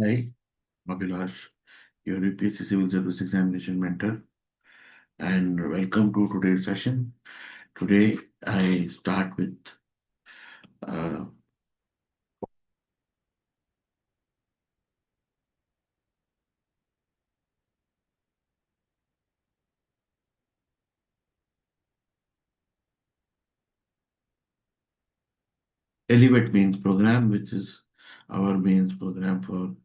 Hi, Abhilash, your UPSC Civil Service Examination mentor, and welcome to today's session. Today, I start with uh, Elevate Mains program, which is our mains program for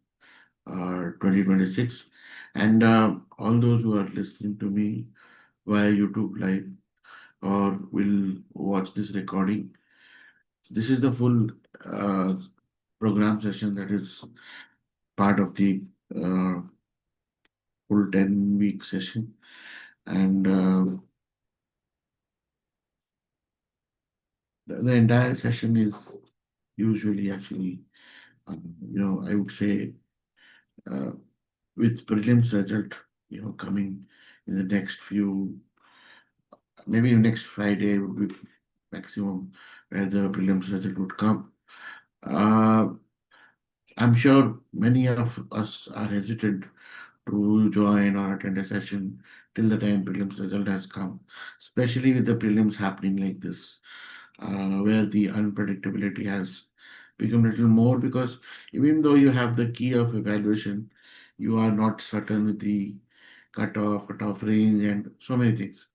2026. And all those who are listening to me via YouTube Live or will watch this recording, this is the full uh, program session that is part of the uh, full 10-week session. And the entire session is usually actually, I would say, uh, with prelims result, coming in the next few, maybe next Friday would be maximum where the prelims result would come. Uh, I'm sure many of us are hesitant to join or attend a session till the time prelims result has come, especially with the prelims happening like this, where the unpredictability has become a little more because even though you have the key of evaluation, you are not certain with the cutoff range, and so many things.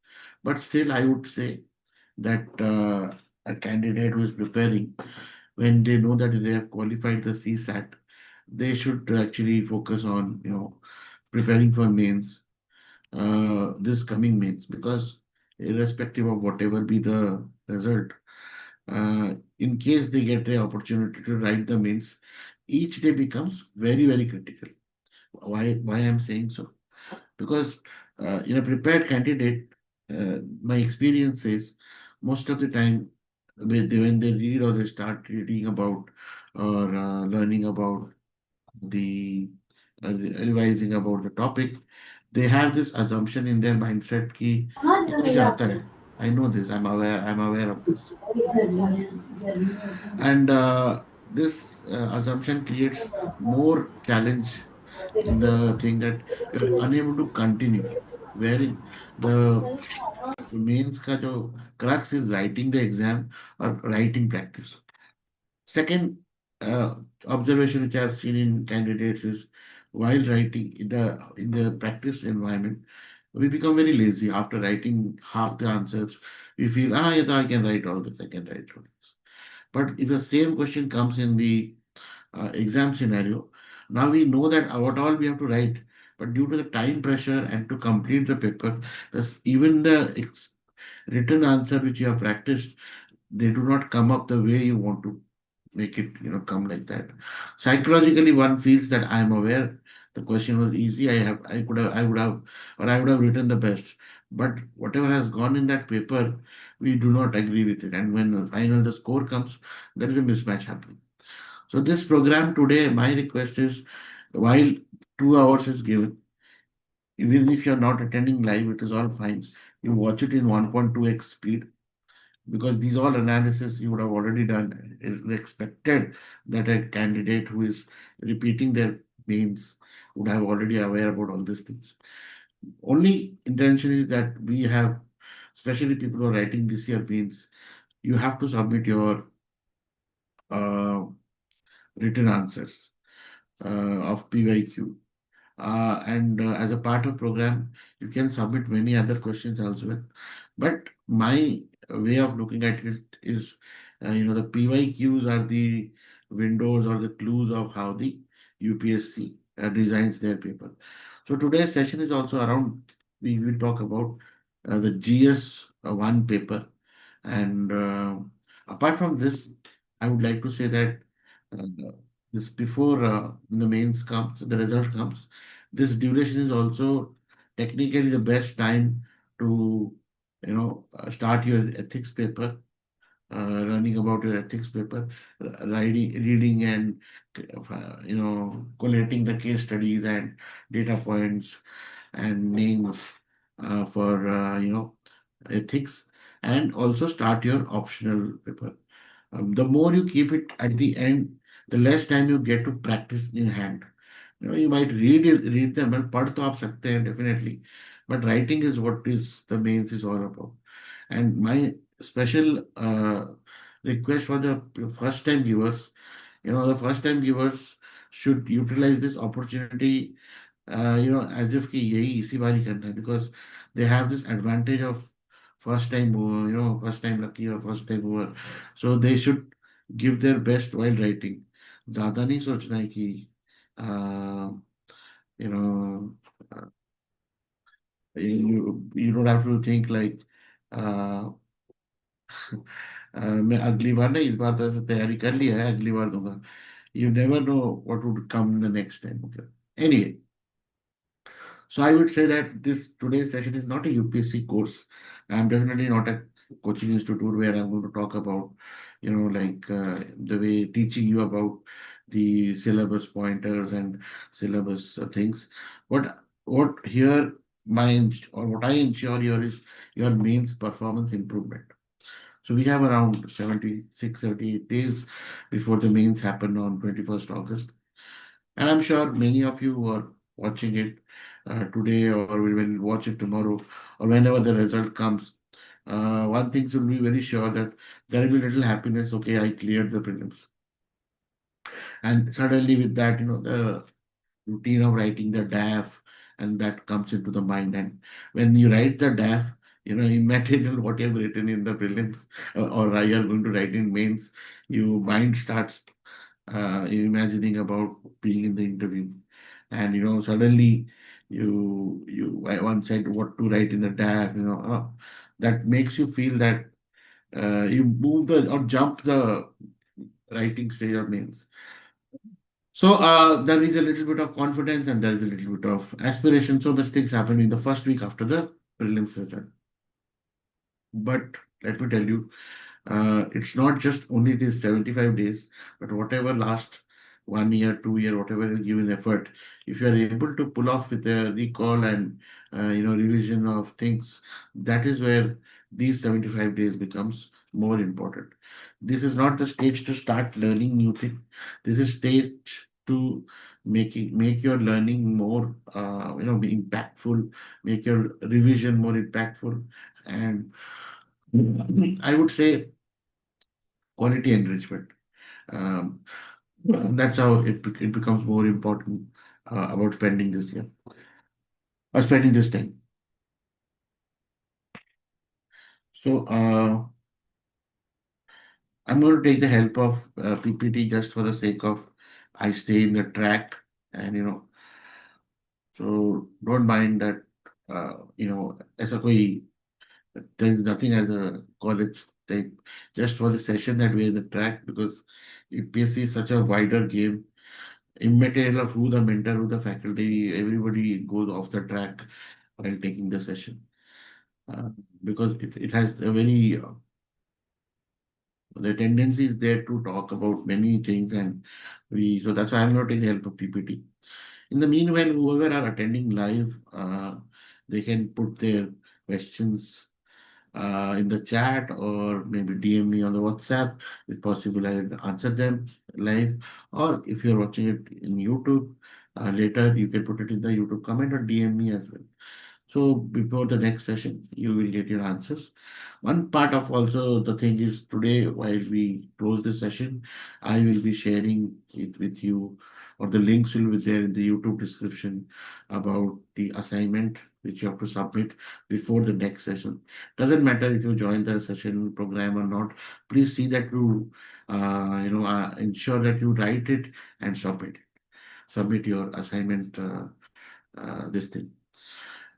But still, I would say that a candidate who is preparing, when they know that they have qualified the CSAT, they should actually focus on, preparing for mains, this coming mains, because irrespective of whatever be the result, in case they get the opportunity to write the mains, each day becomes very, very critical. Why I'm saying so? Because in a prepared candidate, my experience says most of the time when they read or they start reading about or learning about the revising about the topic, they have this assumption in their mindset कि ये मुझे आता है. I know this. I'm aware of this. And this assumption creates more challenge in the thing that you're unable to continue. Wherein the mains ka jo crux is writing the exam or writing practice. Second observation which I have seen in candidates is while writing in the practice environment, we become very lazy after writing half the answers. We feel, yeah, I can write all this, I can write all this. But if the same question comes in the exam scenario, now we know that what all we have to write, but due to the time pressure and to complete the paper, even the written answer which you have practiced, they do not come up the way you want to make it, come like that. Psychologically, one feels that I am aware the question was easy. I would have written the best. But whatever has gone in that paper, we do not agree with it. And when the score comes, there is a mismatch happening. So this program today, my request is, while 2 hours is given, even if you're not attending live, it is all fine. You watch it in 1.2x speed, because these all analysis you would have already done. Is expected that a candidate who is repeating their mains would have already aware about all these things. Only intention is that we have, especially people who are writing this year mains, you have to submit your uh, written answers of PYQ. And as a part of program, you can submit many other questions as well. But my way of looking at it is, the PYQs are the windows or the clues of how the UPSC designs their paper. So today's session is also around, we will talk about the GS one paper. And apart from this, I would like to say that this before the mains comes, the result comes, this duration is also technically the best time to, start your ethics paper, learning about your ethics paper, reading and, collating the case studies and data points and names for, ethics, and also start your optional paper. The more you keep it at the end, the less time you get to practice in hand. You might read them and पढ़ तो आप सकते हैं definitely, but writing is what is the mains is all about. And my special request for the first time givers, the first time givers should utilize this opportunity, as if कि यही इसी बारी करना है, because they have this advantage of first time, first time lucky or first time over. So they should give their best while writing. ज़्यादा नहीं सोचना है कि uh, you know uh, you don't have to think like uh, मैं अगली बार नहीं, इस बार तो ऐसे तैयारी कर लिया है, अगली बार दूंगा. You never know what would come the next time. Okay. Anyway, so I would say that this today's session is not a UPSC course. I'm definitely not a coaching institute where I'm going to talk about, like the way teaching you about the syllabus pointers and syllabus things. What here or what I ensure here is your mains performance improvement. So we have around 76, 78 days before the mains happen on 21st August. And I'm sure many of you who are watching it today or will watch it tomorrow or whenever the result comes, one thing should be very sure that there will be little happiness. Okay, I cleared the prelims. And suddenly with that, the routine of writing the DAF and that comes into the mind. And when you write the DAF, immaterial what you have written in the prelims or you are going to write in mains, your mind starts imagining about being in the interview. And suddenly I once said what to write in the DAF, that makes you feel that you move the or jump the writing stage of mains. So there is a little bit of confidence and there is a little bit of aspiration. So much things happen in the first week after the prelims result. But let me tell you, it's not just only these 75 days, but whatever last 1 year, 2 year, whatever you give in effort, if you are able to pull off with a recall and revision of things, that is where these 75 days becomes more important. This is not the stage to start learning new things. This is stage to make your learning more be impactful, make your revision more impactful, and I would say quality enrichment. Um, that's how it becomes more important about spending this year or spending this time. So I'm going to take the help of PPT just for the sake of I stay in the track, and so don't mind that. As a koi, there is nothing as a college type, just for the session that we're in the track, because UPSC is such a wider game, immaterial of who the mentor, who the faculty, everybody goes off the track while taking the session. Uh, because it has a very, the tendency is there to talk about many things, and so that's why I'm not taking the help of PPT. In the meanwhile, whoever are attending live, they can put their questions in the chat or maybe DM me on the WhatsApp. If possible, I will answer them live. Or if you're watching it in YouTube, later you can put it in the YouTube comment or DM me as well. So before the next session, you will get your answers. One part of also the thing is today, while we close this session, I will be sharing it with you, or the links will be there in the YouTube description about the assignment which you have to submit before the next session. Doesn't matter if you join the session program or not. Please see that you, ensure that you write it and submit. Submit your assignment. This thing.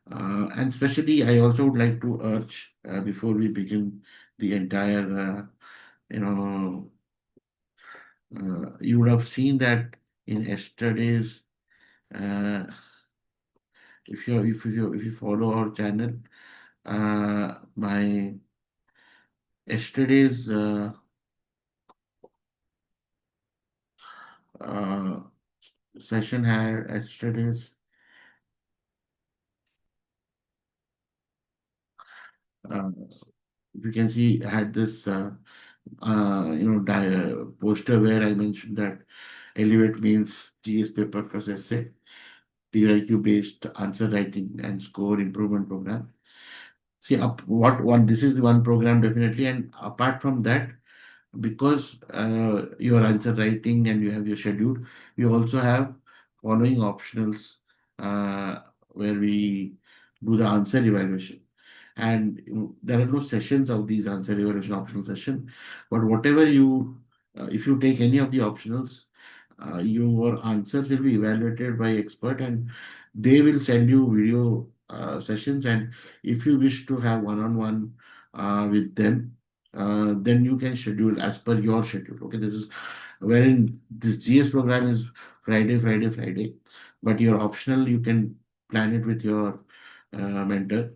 And especially, I also would like to urge before we begin the entire, you would have seen that in yesterday's, uh, if you follow our channel, my yesterday's uh, session had yesterday's. Uh, you can see had this poster where I mentioned that Elevate means GS paper plus essay. TIQ based answer writing and score improvement program. See, up what one this is the one program definitely, and apart from that, because you are answer writing and you have your schedule, you also have following optionals uh, where we do the answer evaluation. And there are no sessions of these answer evaluation optional session, but whatever you, if you take any of the optionals, your answers will be evaluated by expert and they will send you video sessions. And if you wish to have one-on-one with them, then you can schedule as per your schedule. Okay, this is wherein this GS program is Friday, Friday, Friday, but your optional you can plan it with your mentor.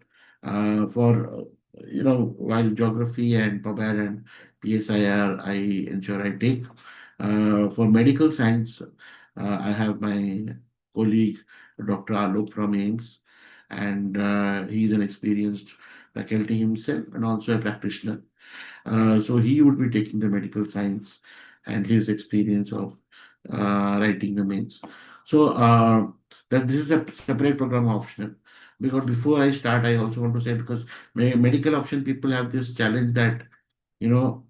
For while geography and PubAd and PSIR, I ensure I take. For medical science, I have my colleague, Dr. Alok from AIMS, and he's an experienced faculty himself and also a practitioner. So he would be taking the medical science and his experience of writing the mains. So that this is a separate program optional. Because before I start, I also want to say because medical option people have this challenge that you know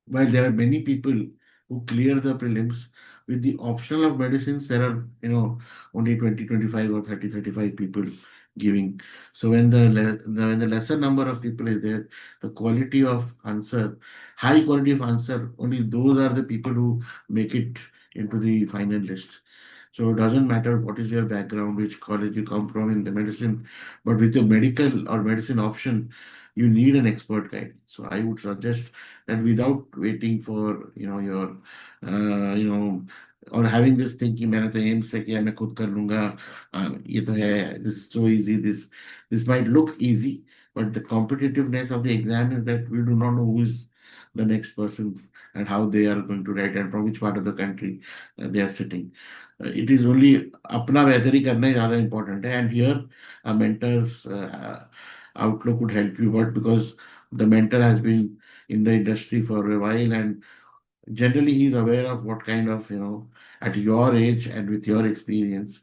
while there are many people who clear the prelims, with the optional of medicines, there are, only 20, 25 or 30, 35 people giving. So when when the lesser number of people is there, the quality of answer, high quality of answer, only those are the people who make it into the final list. So it doesn't matter what is your background, which college you come from in the medicine, but with your medical or medicine option, you need an expert guide. So I would suggest and without waiting for your और having this thinking मैंने तो AIIMS से किया मैं खुद कर लूंगा ये तो है this is so easy this might look easy but the competitiveness of the exam is that we do not know who is the next person and how they are going to write and from which part of the country they are sitting. It is only अपना बेहतरी करना ही ज़्यादा important है and here a mentor's outlook would help you but because the mentor has been in the industry for a while and generally he's aware of what kind of at your age and with your experience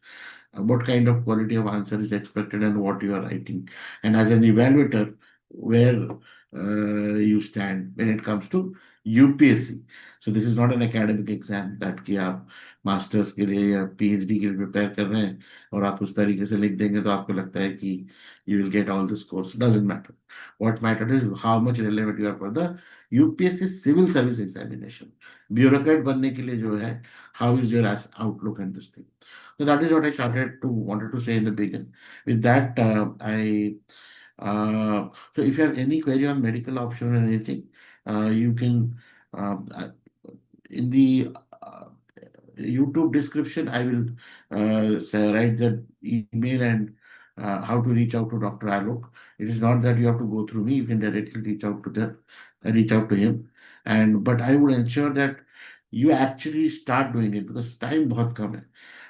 what kind of quality of answer is expected and what you are writing and as an evaluator where you stand when it comes to UPSC. So this is not an academic exam that कि आप masters के लिए या PhD के लिए prepare कर रहे हैं और आप उस तरीके से लिख देंगे तो आपको लगता है कि you will get all the scores. Doesn't matter. What matters is how much relevant you are for the UPSC civil service examination. Bureaucrat बनने के लिए जो है how is your outlook and this thing. So that is what I wanted to say in the beginning. With that, so if you have any query on medical option or anything, you can in the YouTube description, I will write the email and how to reach out to Dr. Alok. It is not that you have to go through me; you can directly reach out to him. And but I would ensure that you actually start doing it because time बहुत कम है.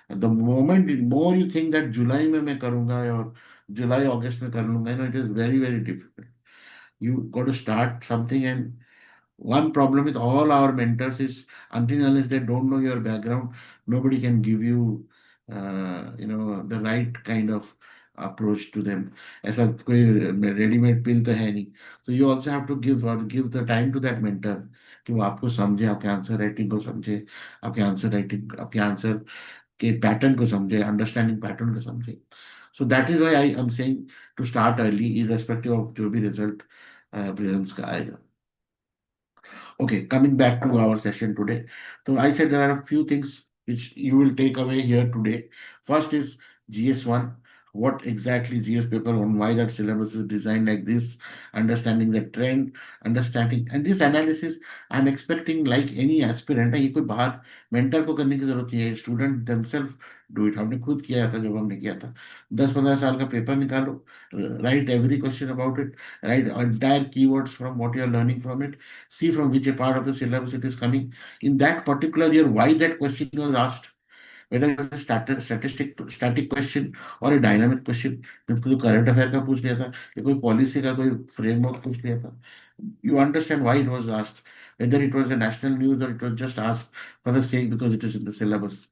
The moment more you think that जुलाई में मैं करूँगा और जुलाई अगस्त में कर लूँगा, it is very very difficult. You got to start something and one problem with all our mentors is until unless they don't know your background, nobody can give you, the right kind of approach to them. ऐसा कोई readymade पिल तो है नहीं. So you also have to give the time to that mentor कि वो आपको समझे, आपके आंसर राइटिंग को समझे, आपके आंसर के पैटर्न को समझे, अंडरस्टैंडिंग पैटर्न को समझे. So that is why I am saying to start early, irrespective of जो भी रिजल्ट प्रीलिम्स का आएगा. Okay, coming back to our session today. So I said there are a few things which you will take away here today. First is GS1. What exactly GS paper on why that syllabus is designed like this, understanding the trend, understanding and this analysis I'm expecting like any aspirant है ये कोई बाहर mentor को करने की जरूरत नहीं है student themselves do it हमने खुद किया था जब हमने किया था 10-15 साल का पेपर निकालो write every question about it write entire keywords from what you are learning from it see from which part of the syllabus it is coming. In that particular year, why that question was asked, whether it's a static question or a dynamic question, कोई current affair का पूछ लिया था या कोई policy का कोई framework पूछ लिया था. You understand why it was asked, whether it was a national news or it was just asked for the sake because it is in the syllabus.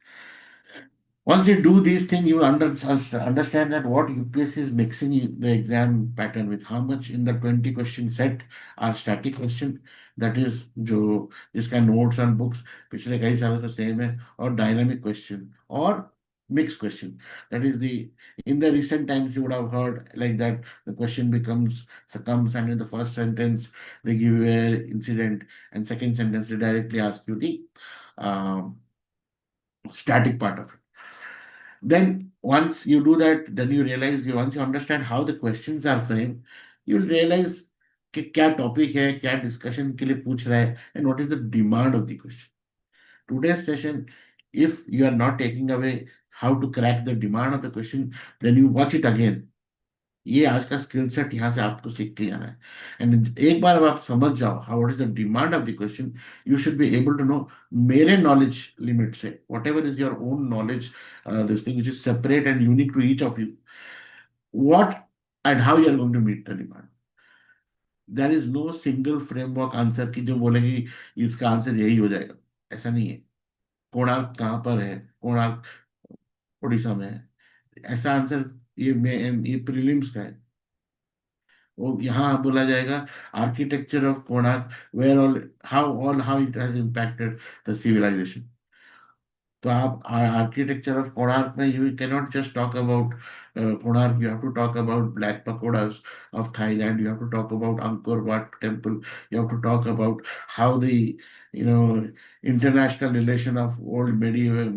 Once you do these things, you understand that what UPSC is mixing the exam pattern with, how much in the 20 question set are static question, that is जो जिसका notes and books पिछले कई सालों से same है, और dynamic question or mixed question. That is the, in the recent times you would have heard like that the question comes and in the first sentence they give you a incident, and second sentence they directly ask you the um, static part of it. Then once you do that, then you realize, you once you understand how the questions are framed, you'll realize कि क्या topic है, क्या discussion के लिए पूछ रहा है, and what is the demand of the question. Today's session, if you are not taking away how to crack the demand of the question, then you watch it again. ये आज का स्किल सेट यहाँ से आपको सीख के जाना है. एंड एक बार अब आप समझ जाओ how what is the demand of the question, you should be able to know मेरे नॉलेज लिमिट से, whatever is your own knowledge, this thing which is separate and unique to each of you, what and how you are going to meet the demand. There is no single framework answer की जो बोलेगी इसका answer यही हो जाएगा, ऐसा नहीं है. कोणार्क कहाँ पर है, कोणार्क उड़ीसा में है, ऐसा आंसर ये प्रीलिम्स का है. वो यहाँ बोला जाएगा architecture of Konark, where all how it has impacted the civilization. तो आप आर्किटेक्चर ऑफ कोणार्क में you can not just talk about Konark, you have to talk about black pagodas of Thailand, you have to talk about Angkor Wat temple, you have to talk about how the international relation of old medieval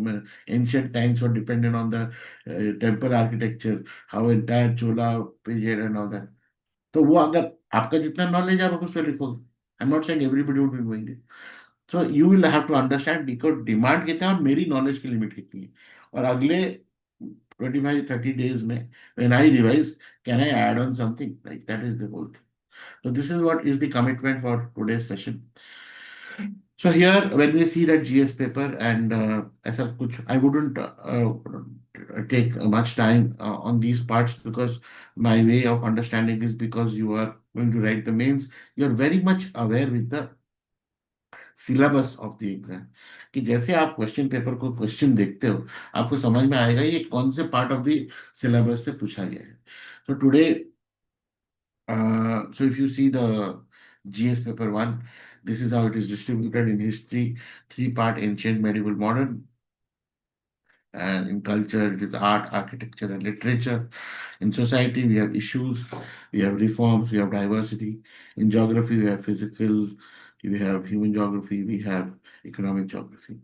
ancient times were dependent on the temple architecture, how entire Chola period and all that. तो वो अगर आपका जितना knowledge है आप उसमें लिखोगे, I am not saying everybody would be doing it. So you will have to understand because demand कितना है और मेरी नॉलेज की लिमिट कितनी है, और अगले 25-30 days में when I revise, can I add on something, like that is the whole thing. So this is what is the commitment for today's session. So here, when we see that GS paper and ऐसा कुछ, I wouldn't take much time on these parts, because my way of understanding is, because you are going to write the mains, you are very much aware with the syllabus of the exam. कि जैसे आप question paper को question देखते हो, आपको समझ में आएगा ये कौन से पार्ट ऑफ द सिलेबस से पूछा गया है. So today, so if you see the GS paper 1, this is how it is distributed in history, three-part: ancient, medieval, modern. And in culture, it is art, architecture, and literature. In society, we have issues, we have reforms, we have diversity. In geography, we have physical, we have human geography, we have economic geography.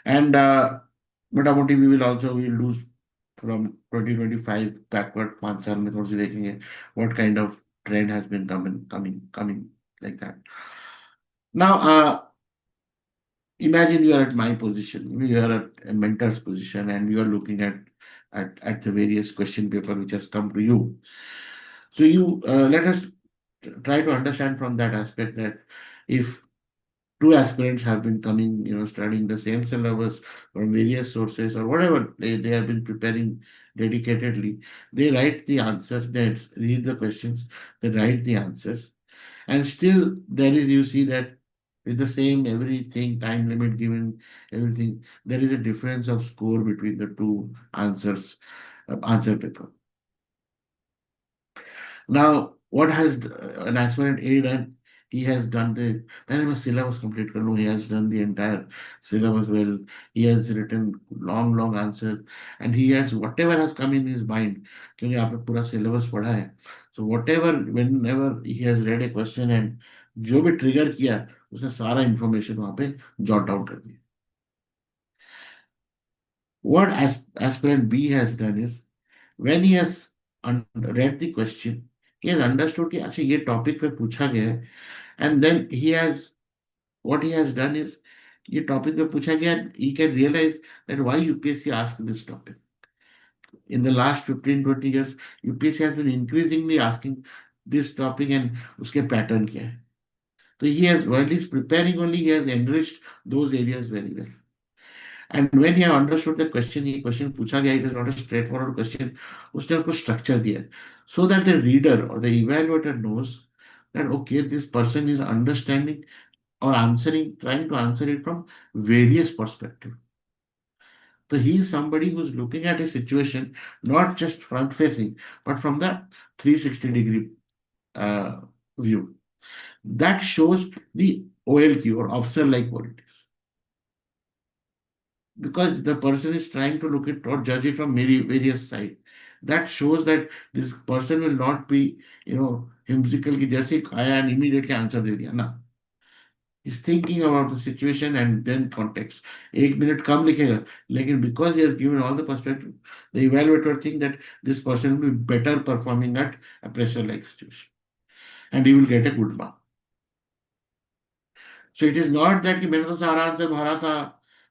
And मोटामोटी we will do from 2025 backward, 5 साल में थोड़ी सी देखेंगे what kind of trend has been coming like that. Now, imagine you are at my position, you are at a mentor's position, and you are looking at the various question paper which has come to you. So you let us try to understand from that aspect that if two aspirants have been coming, studying the same syllabus from various sources or whatever, they have been preparing dedicatedly. They write the answers, they read the questions, they write the answers, and still there is, you see that with the same everything, time limit given, everything, there is a difference of score between the two answers, answer paper. Now, what has an aspirant A done? He has done the पहले मैं syllabus complete कर लूँ. He has done the entire syllabus well. He has written long answer, and he has whatever has come in his mind, क्योंकि आपने पूरा syllabus पढ़ा है. So whatever, whenever he has read a question and जो भी trigger किया, उसने सारा information वहाँ पे jot out कर दिया. What aspirant B has done is, when he has read the question, he has understood कि अच्छा ये टॉपिक पे पूछा गया है, and then he has, what he has done is, ये टॉपिक पे पूछा गया, he can realize that why UPSC asked this topic. In the last 15-20 years, UPSC has been increasingly asking this topic and उसके pattern क्या है. So he has, while he is preparing only, he has enriched those areas very well. And when he have understood the question, ये question पूछा गया, it is not a straightforward question, उसने उसको structure दिया, so that the reader or the evaluator knows that okay, this person is understanding or answering, trying to answer it from various perspectives. So he is somebody who's looking at a situation not just front facing, but from the 360-degree uh, view. That shows the OLQ or officer like qualities. Because the person is trying to look at or judge it from various sides. That shows that this person will not be, whimsical कि जैसे आया and immediately answer दे दिया ना. He's thinking about the situation and then context. एक minute कम लिखेगा, लेकिन because he has given all the perspective, the evaluator think that this person will be better performing at a pressure like situation, and he will get a good mark. So it is not that कि मैंने तो सारा answer भरा था,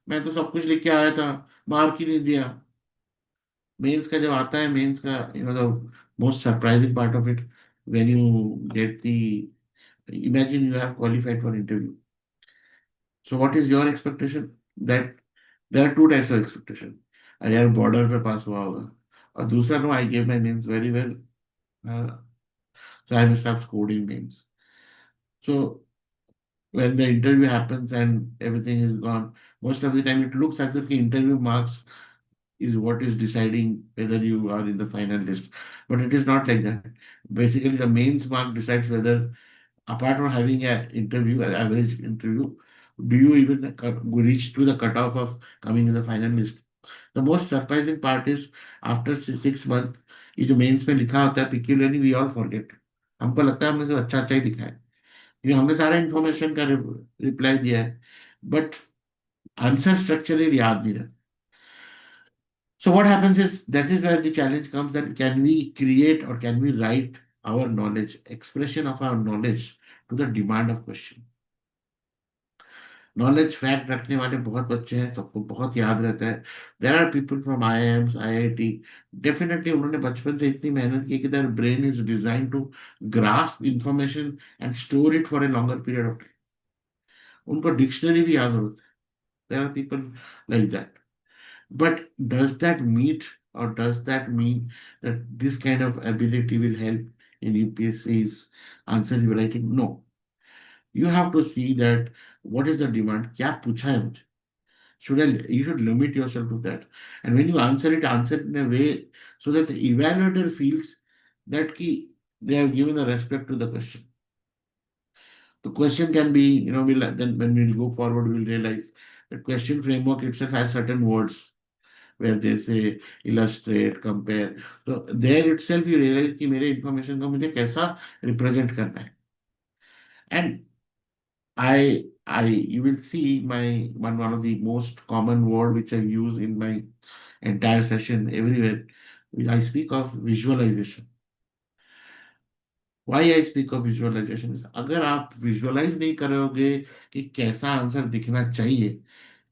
मैं तो सब कुछ लिख के आया था, मार्क ही नहीं दिया. मेंस का जब आता है, मेंस का the most surprising part of it, when you get the, imagine you have qualified for interview. So what is your expectation? That there are two types of expectation. अरे यार border पे पास हुआ होगा, और दूसरा no I gave my mains very well, so I will start scoring means. So when the interview happens and everything is gone, most of the time it looks as if the interview marks is what is deciding whether you are in the final list. But it is not like that. Basically, the mains mark decides whether, apart from having an interview, an average interview, do you even reach to the cutoff of coming in the final list. The most surprising part is after 6 months, ये जो mains में लिखा होता है पिक्यूलियरली we all forget. हमको लगता है हमने सिर्फ अच्छा अच्छा ही लिखा है, क्योंकि हमने सारा इन्फॉर्मेशन का रिप्लाई दिया है, बट आंसर स्ट्रक्चरली याद नहीं रहा. So what happens is that is where the challenge comes, that can we create or can we write our knowledge, expression of our knowledge to the demand of question. Knowledge fact रखने वाले बहुत बच्चे हैं, सबको बहुत याद रहता है. There are people from IIMs, IIT, definitely उन्होंने बचपन से इतनी मेहनत की कि their brain is design to grasp information and store it for a longer period of time. उनको डिक्शनरी भी याद होता है. There are people like that. But does that meet or does that mean that this kind of ability will help in UPSC's answer writing? No. You have to see that what is the demand, क्या पूछा है मुझे. You should limit yourself to that. And when you answer it in a way so that the evaluator feels that they have given a respect to the question. The question can be, then when we go forward, we'll realize the question framework itself has certain words where they say illustrate, compare. So there itself you realize कि मेरे information को मुझे कैसा represent करना है. And you will see my one of the most common word which I use in my entire session everywhere. I speak of visualization. Why I speak of visualization is, अगर आप visualize नहीं करोगे कि कैसा answer दिखना चाहिए,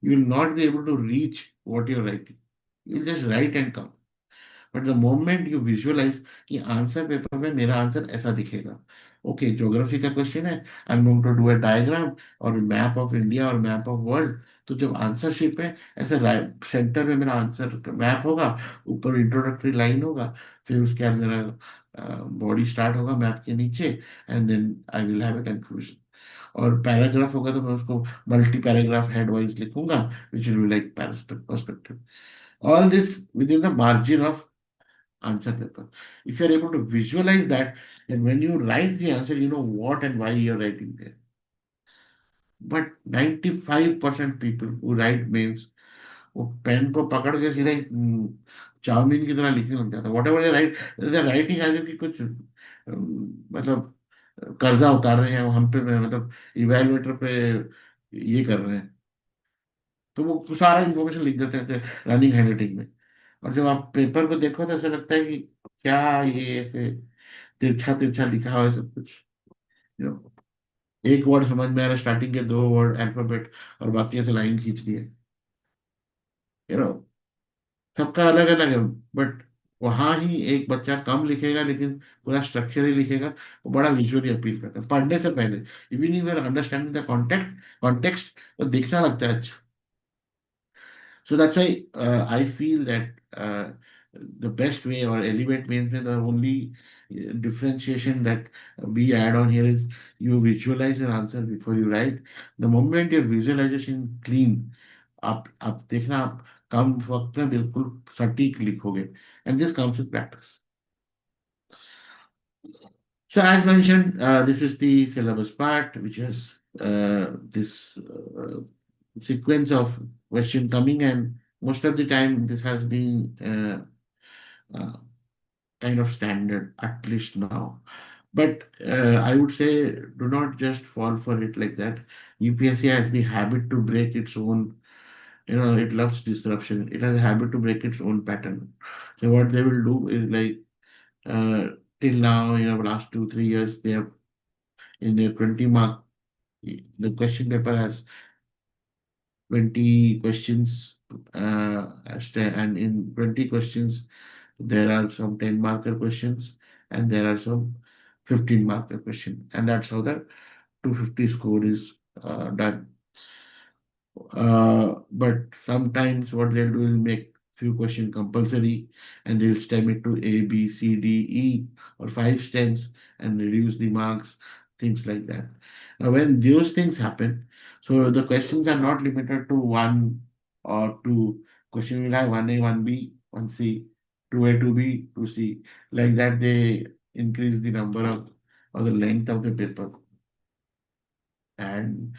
you will not be able to reach what you're writing. You will just write and come. But the moment you visualize कि answer paper में मेरा आंसर ऐसा दिखेगा. ओके, ज्योग्राफी का क्वेश्चन है, I am going to do a diagram और map of India और map of world. तो जब आंसर शीट पे ऐसे सेंटर में मेरा आंसर मैप होगा, ऊपर इंट्रोडक्टरी लाइन होगा, फिर उसके बाद मेरा बॉडी स्टार्ट होगा मैप के नीचे, and then I will have a conclusion. और पैराग्राफ होगा तो मैं उसको मल्टी पैराग्राफ हेड वाइज लिखूंगा, which will be like perspective. All this within the margin of answer paper. If you're able to visualize that, then when you write the answer, you know what and why you're writing there. But 95% people who write mails, वो pen को पकड़ के सीधा chowmein की तरह लिखने लग जाता है. Whatever they write, they writing as if कि कुछ मतलब कर्जा उतार रहे हैं वो हम पे, मतलब इवेलुएटर पे ये कर रहे हैं. तो वो सारा इन्फॉर्मेशन लिख देते हैं रनिंग हैंडराइटिंग में. और जब आप पेपर को देखो तो ऐसा लगता है कि क्या ये ऐसे तिरछा तिरछा लिखा हुआ है सब कुछ. यू नो, एक वर्ड समझ में आ रहा है, स्टार्टिंग के दो वर्ड अल्फाबेट, और बाकी ऐसे लाइन खींच ली है. यू नो, सबका अलग अलग है. बट वहां ही एक बच्चा कम लिखेगा लेकिन पूरा स्ट्रक्चर ही लिखेगा. वो बड़ा विजुअली अपील करता है पढ़ने से पहले. Even you are understanding the context तो दिखना लगता है अच्छा. So that's why I feel that the best way or elevate means the only differentiation that we add on here is you visualize your answer before you write. The moment your visualization clean, आप देखना, आप कम वक्त में बिल्कुल सटीक लिखोगे, and this comes with practice. So as mentioned, this is the syllabus part, which has this sequence of question coming, and most of the time this has been uh, kind of standard, at least now. But I would say do not just fall for it like that. UPSC has the habit to break its own, it loves disruption. It has a habit to break its own pattern. So what they will do is like, uh, till now, last 2 3 years, they have in their 20 mark, the question paper has 20 questions, and in 20 questions, there are some 10 marker questions and there are some 15 marker question. And that's how the 250 score is done. But sometimes what they'll do is make few question compulsory, and they'll stem it to A, B, C, D, E, or five stems and reduce the marks, things like that. Now, when those things happen, so the questions are not limited to one or two. Question will have one A, one B, one C, two A, two B, two C. Like that, they increase the number of or the length of the paper. And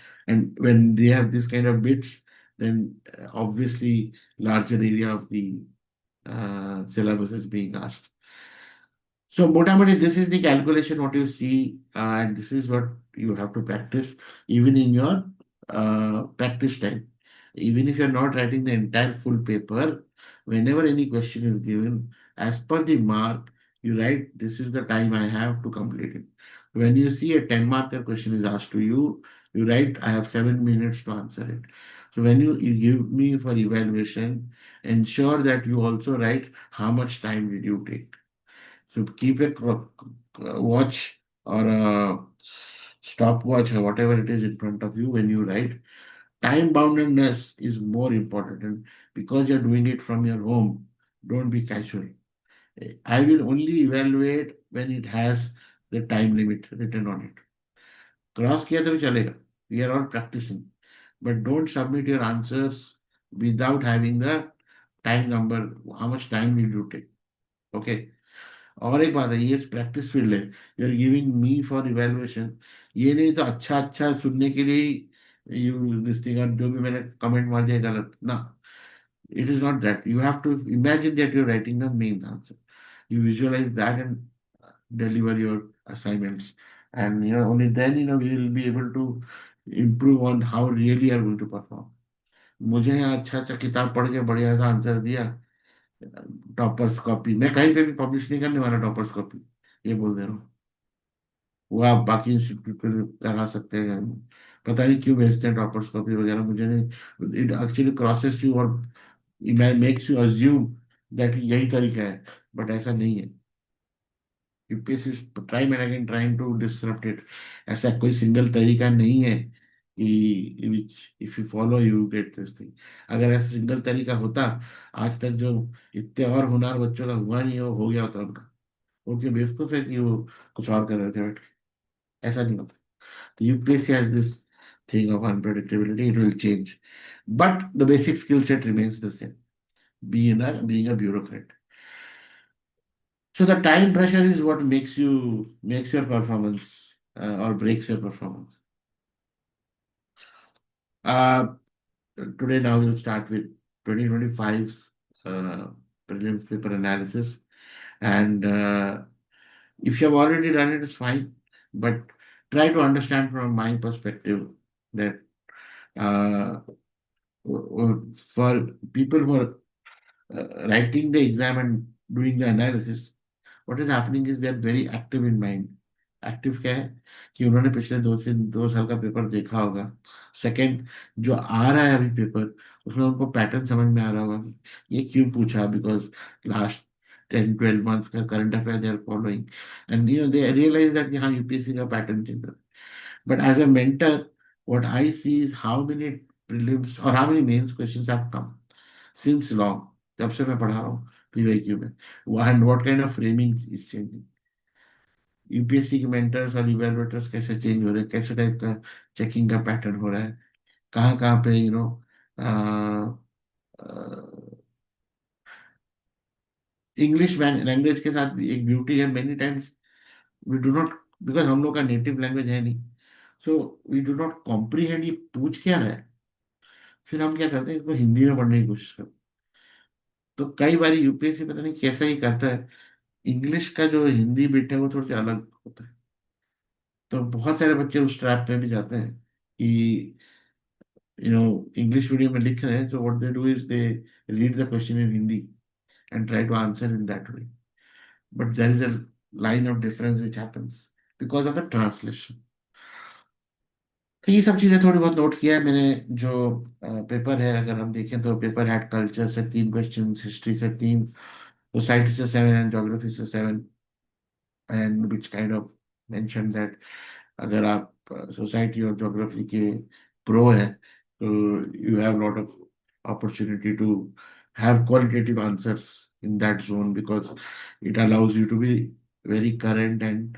when they have this kind of bits, then obviously larger area of the syllabus is being asked. So motamoti, this is the calculation what you see, and this is what you have to practice even in your practice time. Even if you're not writing the entire full paper, whenever any question is given, as per the mark, you write, this is the time I have to complete it. When you see a 10 marker question is asked to you, you write, I have 7 minutes to answer it. So when you give me for evaluation, ensure that you also write how much time did you take. So keep a watch or a stopwatch or whatever it is in front of you when you write. Time boundedness is more important, and because you're doing it from your home, don't be casual. I will only evaluate when it has the time limit written on it. Cross किया तो भी चलेगा. We are all practicing, but don't submit your answers without having the time number. How much time will you take? Okay. और एक बात है, ये practice field है. You are giving me for evaluation. ये नहीं तो अच्छा अच्छा सुनने के लिए यू दिस थिंग, और जो भी मैंने कमेंट मार दिया गलत ना. It is not that. You have to imagine that you are writing the main answer. You visualize that and deliver your assignments, and only then we will be able to improve on how really you are going to perform. मुझे यहाँ अच्छा अच्छा किताब पढ़ के बढ़िया सा answer दिया, टॉपर्स कॉपी, मैं कहीं पे भी पब्लिश नहीं करने वाला टॉपर्स कॉपी, ये बोल दे रहा हूँ. वो आप बाकी इंस्टीट्यूट पे लगा सकते हैं. पता नहीं क्यों भेजते हैं टॉपर्स कॉपी वगैरह, मुझे नहीं. इट एक्चुअली क्रॉसेस यू और मेक्स यू अज्यूम दैट यही तरीका है, बट ऐसा नहीं है. UPSC time and again trying to disrupt it. ऐसा कोई सिंगल तरीका नहीं है कि which if you follow you get this thing. अगर ऐसा सिंगल तरीका होता, आज तक जो इतने और होनहार बच्चों का हुआ नहीं हो गया होता उनका. वो क्यों बेवकूफ है कि वो कुछ और कर रहे थे बैठ के. ऐसा नहीं होता. तो UPSC has this thing of unpredictability. It will change, but the basic skill set remains the same. Being a bureaucrat. So the time pressure is what makes your performance or breaks your performance. Uh, Today now we'll start with 2025's prelims paper analysis, and if you have already done it, it's fine. But try to understand from my perspective that uh, for people who are writing the exam and doing the analysis, what is happening is they are very active in mind. Active क्या है कि उन्होंने पिछले 2 साल का paper देखा होगा. Second, जो आ रहा है अभी पेपर, उसमें उनको पैटर्न समझ में आ रहा होगा कि ये क्यों पूछा, बिकॉज लास्ट 10 12 months का current affair they are following, and they realize that हाँ यूपीएससी का पैटर्न चल रहा है. But as a mentor, what I see is how many prelims और how many mains questions have come since long. जब से मैं पढ़ा रहा हूँ पीवाईक्यू में, and what kind of framing is changing. UPSC के मेंटर्स और इवेलुएटर्स कैसे चेंज हो रहे हैं, कैसे टाइप का चेकिंग का पैटर्न हो रहा है, कहाँ कहाँ पे इंग्लिश लैंग्वेज के साथ भी एक ब्यूटी है, many times we do not, because हम लोग का नेटिव लैंग्वेज है नहीं, so we do not comprehend ये पूछ क्या रहा है, फिर हम क्या करते हैं, इसको हिंदी में पढ़ने की कोशिश करते हैं। तो कई बार यूपीएससी पता नहीं कैसा ही करता है, इंग्लिश का जो हिंदी बिट है वो थोड़ा सा अलग होता है। तो बहुत सारे बच्चे उस ट्रैप में भी जाते हैं कि इंग्लिश मीडियम में लिख रहे हैं, so what they do is they read the question in Hindi and try to answer in that way. But there is a line of difference which happens because of the translation. तो ये सब चीजें थोड़ी बहुत note किया है मैंने। जो पेपर है, अगर हम देखें तो पेपर हैड कल्चर से 3 क्वेश्चन, हिस्ट्री से 3, सोसाइटी से 7 एंड ज्योग्राफी से 7, and which kind of mention that अगर आप सोसाइटी और ज्योग्राफी के प्रो हैं तो you have lot of opportunity to have qualitative answers in that zone, because it allows you to be very current and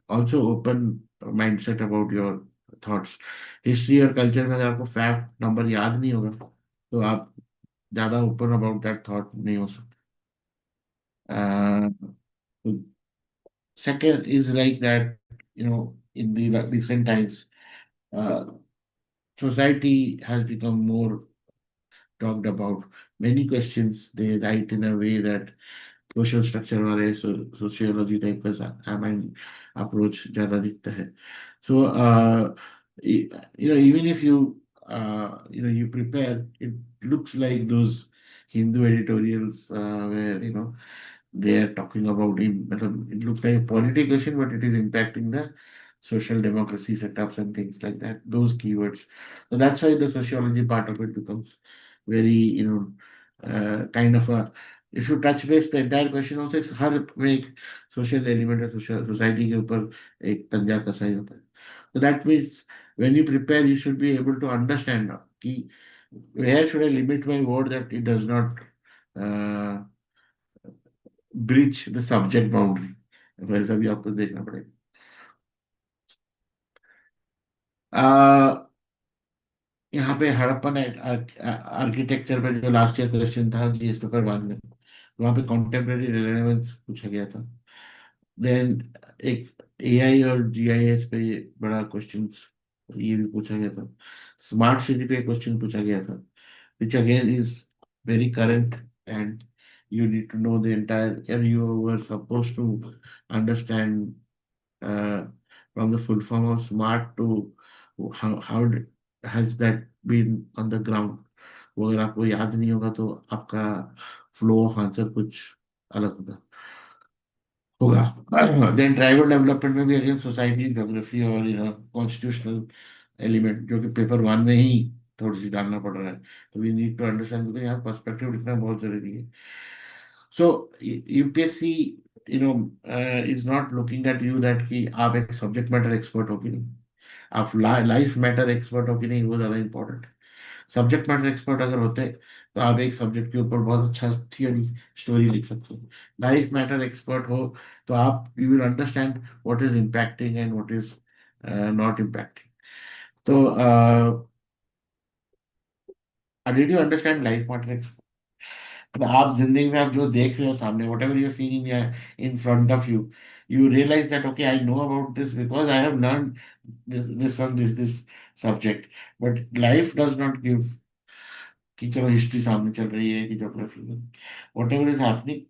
also open mindset about your thoughts. History और culture में अगर आपको fact number याद नहीं होगा तो आप ज्यादा ओपन अबाउट दैट थॉट नहीं हो सकते। Second is like that, in the recent times, uh, society has become more talked about. Many questions they write in a way that social structure वाले सोशियोलॉजी टाइप का हमें approach ज्यादा दिखता है। So even if you prepare, it looks like those Hindu editorials where they are talking about him. It looks like a political question, but it is impacting the social democracy setups and things like that. Those keywords. So that's why the sociology part of it becomes very, kind of a. If you touch base the entire question also, it's हर में एक social element है, social society के ऊपर एक तंजा कसा ही होता है। So that means when you prepare, you should be able to understand now कि where should I limit my word that it does not uh, breach the subject boundary। वैसा भी आपको देखना पड़ेगा। यहाँ पे हड़प्पन आर्किटेक्चर पे जो लास्ट ईयर क्वेश्चन था जीएस पेपर 1 में, वहाँ पे कॉन्टेम्परेरी रेलेवेंस पूछा गया था। देन एक एआई और जीआईएस पे बड़ा क्वेश्चन ये भी पूछा गया था। स्मार्ट सिटी पे क्वेश्चन पूछा गया था, which again is very current, and you need to know the entire, and you were supposed to understand uh, from the full form of smart to how has that been on the ground। वो अगर आपको याद नहीं होगा तो आपका flow of answer कुछ अलग होगा। देन ट्राइबल डेवलपमेंट में भी अगेन सोसाइटी, ज्योग्राफी और कॉन्स्टिट्यूशनल एलिमेंट जो कि पेपर 1 में ही थोड़ी सी डालना पड़ रहा है। तो we need to understand, because यहाँ पर्सपेक्टिव लिखना बहुत जरूरी है। So UPSC is not looking at you that कि आप एक सब्जेक्ट मैटर एक्सपर्ट हो कि नहीं, आप लाइफ मैटर एक्सपर्ट हो कि नहीं, वो ज्यादा इंपॉर्टेंट। सब्जेक्ट मैटर एक्सपर्ट अगर होते तो आप एक सब्जेक्ट के ऊपर बहुत अच्छा थियोरी स्टोरी लिख सकते हो। लाइफ मैटर एक्सपर्ट हो तो आप you will understand what is impacting and what is not impacting. तो did you understand life matter? मतलब आप जिंदगी में आप जो देख रहे हो सामने, what ever you seeing in front of you, you realize that okay, I know about this because I have learned this from this subject, but life does not give कि चलो हिस्ट्री सामने चल रही है कि ज्योग्राफी में whatever is happening,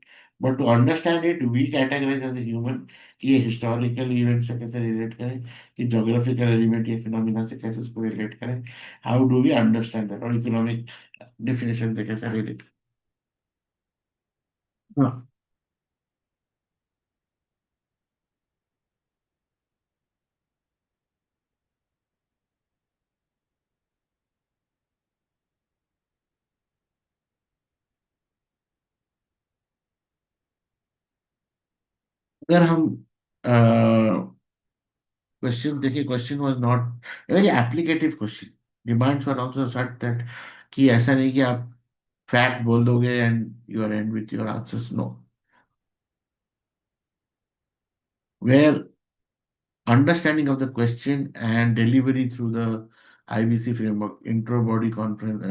but to understand it we categorise as a human कि ये हिस्टोरिकल इवेंट से कैसे रिलेट करें, कि ज्योग्राफिकल एलिमेंट या फिनोमिना से कैसे उसको रिलेट करें, how do we understand that, और इकोनॉमिक डिफिनेशन से कैसे रिलेट। हाँ, अगर हम क्वेश्चन देखिए, question was not very applicative question, demands were also such that कि ऐसा नहीं कि आप फैक्ट बोल दोगे and you are end with your answers, no, where understanding of the question and delivery through the IBC framework, intro, body, conference,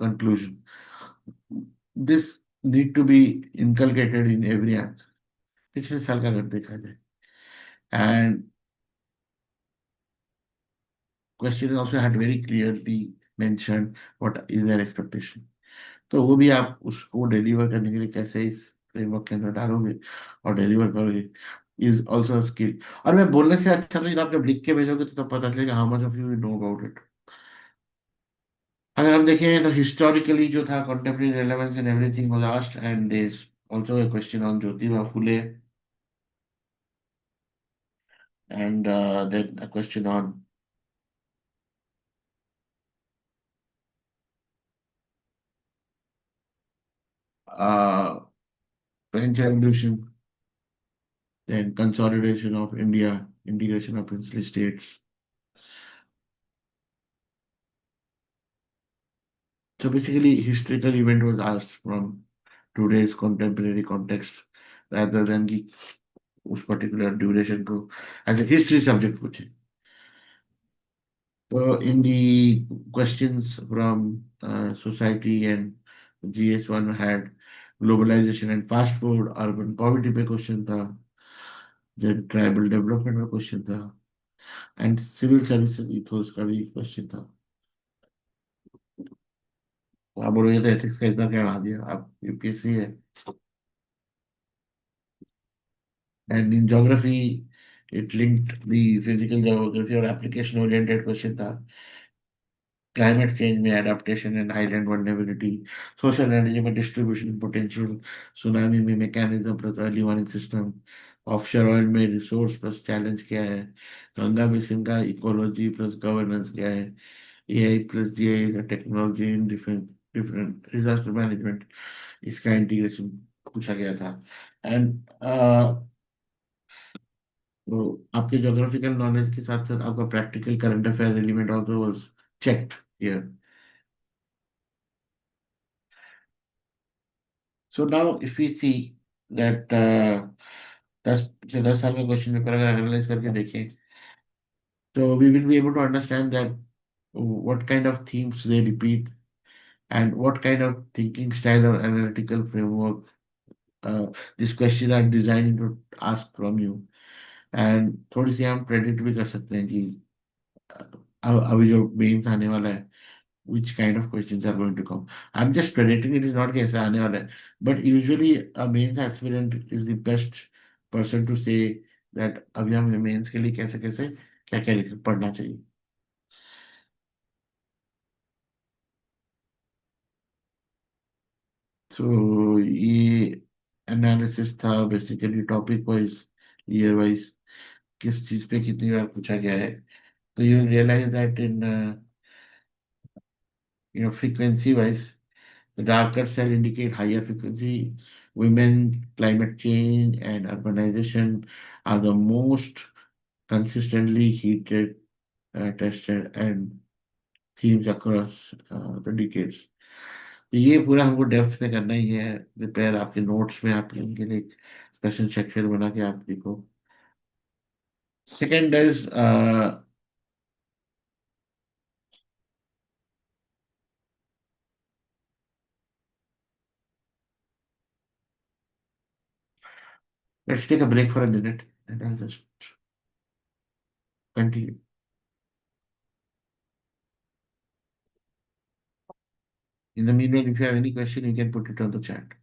conclusion, this need to be inculcated in every answer. पिछले साल का अगर देखा जाए, and question also had very clearly mentioned what is their expectation. तो वो भी आप उसको डिलीवर करने के लिए कैसे इस फ्रेमवर्क के अंदर डालोगे और डिलीवर करोगे इज ऑल्सो स्किल। और मैं बोलने से अच्छा नहीं, आप जब लिख के भेजोगे तो तब पता चलेगा how much of you know about it. अगर हम देखें तो हिस्टोरिकली जो था contemporary relevance and everything was asked, and there is also a question on Jyotiba Phule, and then a question on French revolution, then consolidation of India, integration of princely states. So basically, historical event was asked from today's contemporary context rather than कि उस particular duration को as a history subject पूछे। So in the questions from society and GS1 had globalization and fast food, urban poverty पे question था, then tribal development का question था, and civil services ethos का भी question था। आप बोलोगे तो एथिक्स का इतना क्या बढ़ा दिया, आप यूपीएससी है। And in geography it linked the physical geography और एप्लीकेशन ओरिएंटेड क्वेश्चन था। क्लाइमेट चेंज में adaptation and island vulnerability, social energy में डिस्ट्रीब्यूशन पोटेंशियल, सुनामी में mechanism plus early warning system, offshore oil में रिसोर्स प्लस चैलेंज क्या है, Ganga basin का ecology plus governance क्या है, AI plus GI technology in different different disaster management, इसका integration पूछा गया था। एंड तो आपके ज्योग्राफिकल नॉलेज के साथ साथ आपका practical current affair element also was checked here. So now if we see that 10 साल का क्वेश्चन पेपर अगर एनालाइज करके देखें, तो we will be able to understand that what kind of themes they repeat and what kind of thinking style or analytical framework uh, these questions are designed to ask from you। And थोड़ी सी हम predict भी कर सकते हैं कि अभी जो mains आने वाला है which kind of questions are going to come। I'm just predicting, it is not कि ऐसा आने वाला है, but usually a mains aspirant is the best person to say that अभी हमें मेंस के लिए कैसे कैसे क्या क्या पढ़ना चाहिए। तो ये एनालिसिस था basically topic wise, year wise, किस चीज पे कितनी बार पूछा गया है। तो you realise that in frequency wise, the darker cell indicate higher frequency. Women, climate change, and urbanization are the most consistently heated, tested, and themes across the decades। तो ये पूरा हमको डेप्थ में करना ही है प्रिपेयर। आपके नोट्स में आप इनके लिए स्पेशल सेक्शन बना के आप लिखो। Second is let's take a break for a minute and I just continue. In the meanwhile, if you have any question, you can put it on the chat.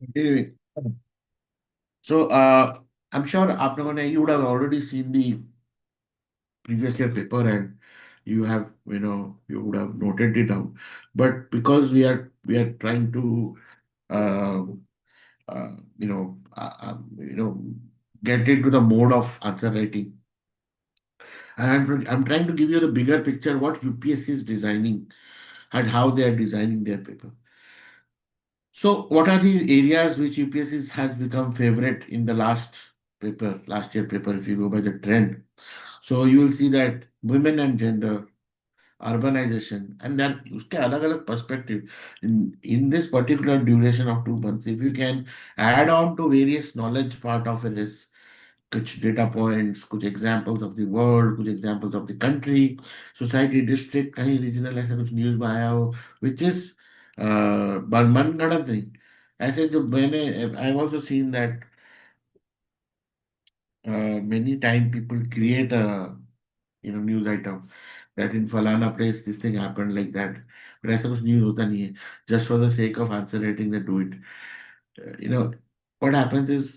Anyway, so I'm sure आप लोगों ने you would have already seen the previous year paper, and you have, you would have noted it down. But because we are trying to uh, you know you know get into the mode of answer writing, and I'm trying to give you the bigger picture what UPSC is designing and how they are designing their paper. So what are the areas which UPSC has become favorite in the last year paper, if you go by the trend? So you will see that women and gender, urbanization, and then उसके अलग अलग perspective in this particular duration of 2 months. If you can add on to various knowledge part of this, कुछ data points, कुछ examples of the world, कुछ examples of the country, society, district, कहीं regional ऐसा कुछ news में आया हो, which is मनगढ़ंत नहीं, ऐसे जो मैंने I also seen that many time people create news item that in falana place this thing happened like that, but ऐसा कुछ न्यूज होता नहीं है, just for the sake of answer rating they do it. What happens is,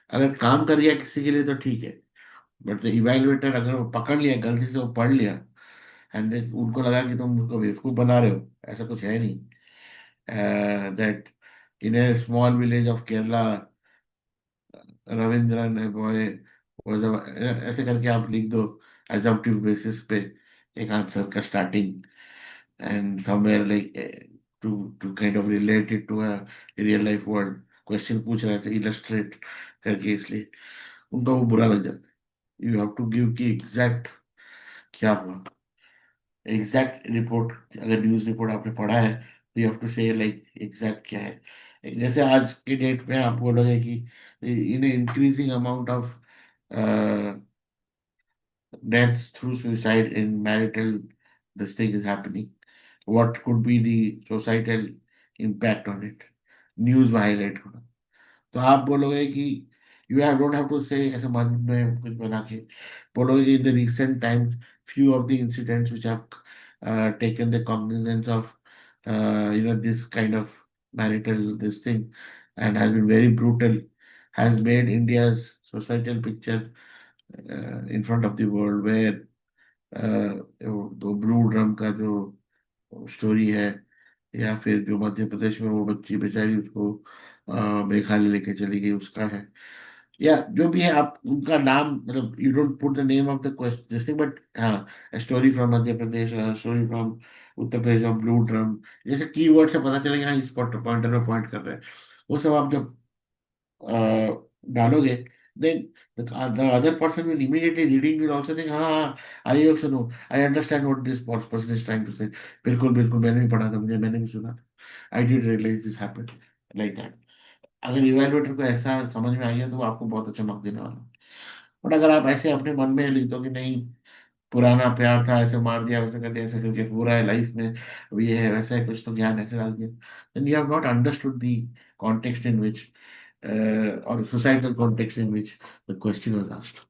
अगर काम कर गया किसी के लिए तो ठीक है, बट इवेलुएटर अगर वो पकड़ लिया गलती से, वो पढ़ लिया, एंड देन उनको लगा कि तुम उसको बेवकूफ बना रहे हो, ऐसा कुछ है नहीं, that in a small village of Kerala Ravindran boy ऐसे करके आप लिख दो एजम्पटिव बेसिस पे एक आंसर का starting, and somewhere like to kind of relate it to a real life world, question पूछ रहे थे इलस्ट्रेट करके, इसलिए उनको वो बुरा लग जाता है। यू हैव टू गिव की एग्जैक्ट क्या हुआ, एग्जैक्ट रिपोर्ट, अगर न्यूज रिपोर्ट आपने पढ़ा है तो यू हैव टू से लाइक एग्जैक्ट क्या है। जैसे आज के डेट में आप बोलोगे कि in increasing amount of deaths through suicide in marital, this thing is happening, what could be the societal impact on it, news में हाईलाइट होना, तो आप बोलोगे कि you have don't have to say ऐसे मन में कुछ बना के बोलोगे कि in the recent times few of the incidents which have taken the cognizance of this kind of marital this thing and has been very brutal, has made India's societal picture in front of the world, where blue drum का जो story है, या फिर जो मध्य प्रदेश में वो बच्ची बेचारी उसको मेघालय लेके चली गई उसका है, या जो भी है आप उनका नाम, मतलब you don't put the name of the question this thing, but हाँ, story from Madhya Pradesh, story from Uttar Pradesh of blue drum, जैसे कीवर्ड से पता चलेगा हाँ इस पॉइंटर में पॉइंट कर रहे हैं, वो सब आप जब डालोगे, then the other person will immediately reading will also think, हाँ, I also know, I understand what this person is trying to say. बिल्कुल बिल्कुल, मैंने भी पढ़ा था, मैंने भी सुना था, I did realize this happened like that. अगर इवेलुएटर को ऐसा समझ में आ गया तो वो आपको बहुत अच्छा मार्क देने वाला है। बट अगर आप ऐसे अपने मन में लिख दो कि नहीं, पुराना प्यार था, ऐसे मार दिया, वैसे कर दिया, ऐसे करके हो रहा है लाइफ में, अब ये है वैसा है, कुछ तो ज्ञान ऐसे डाल दिया, then you have not understood the context in which or societal context in which the question was asked.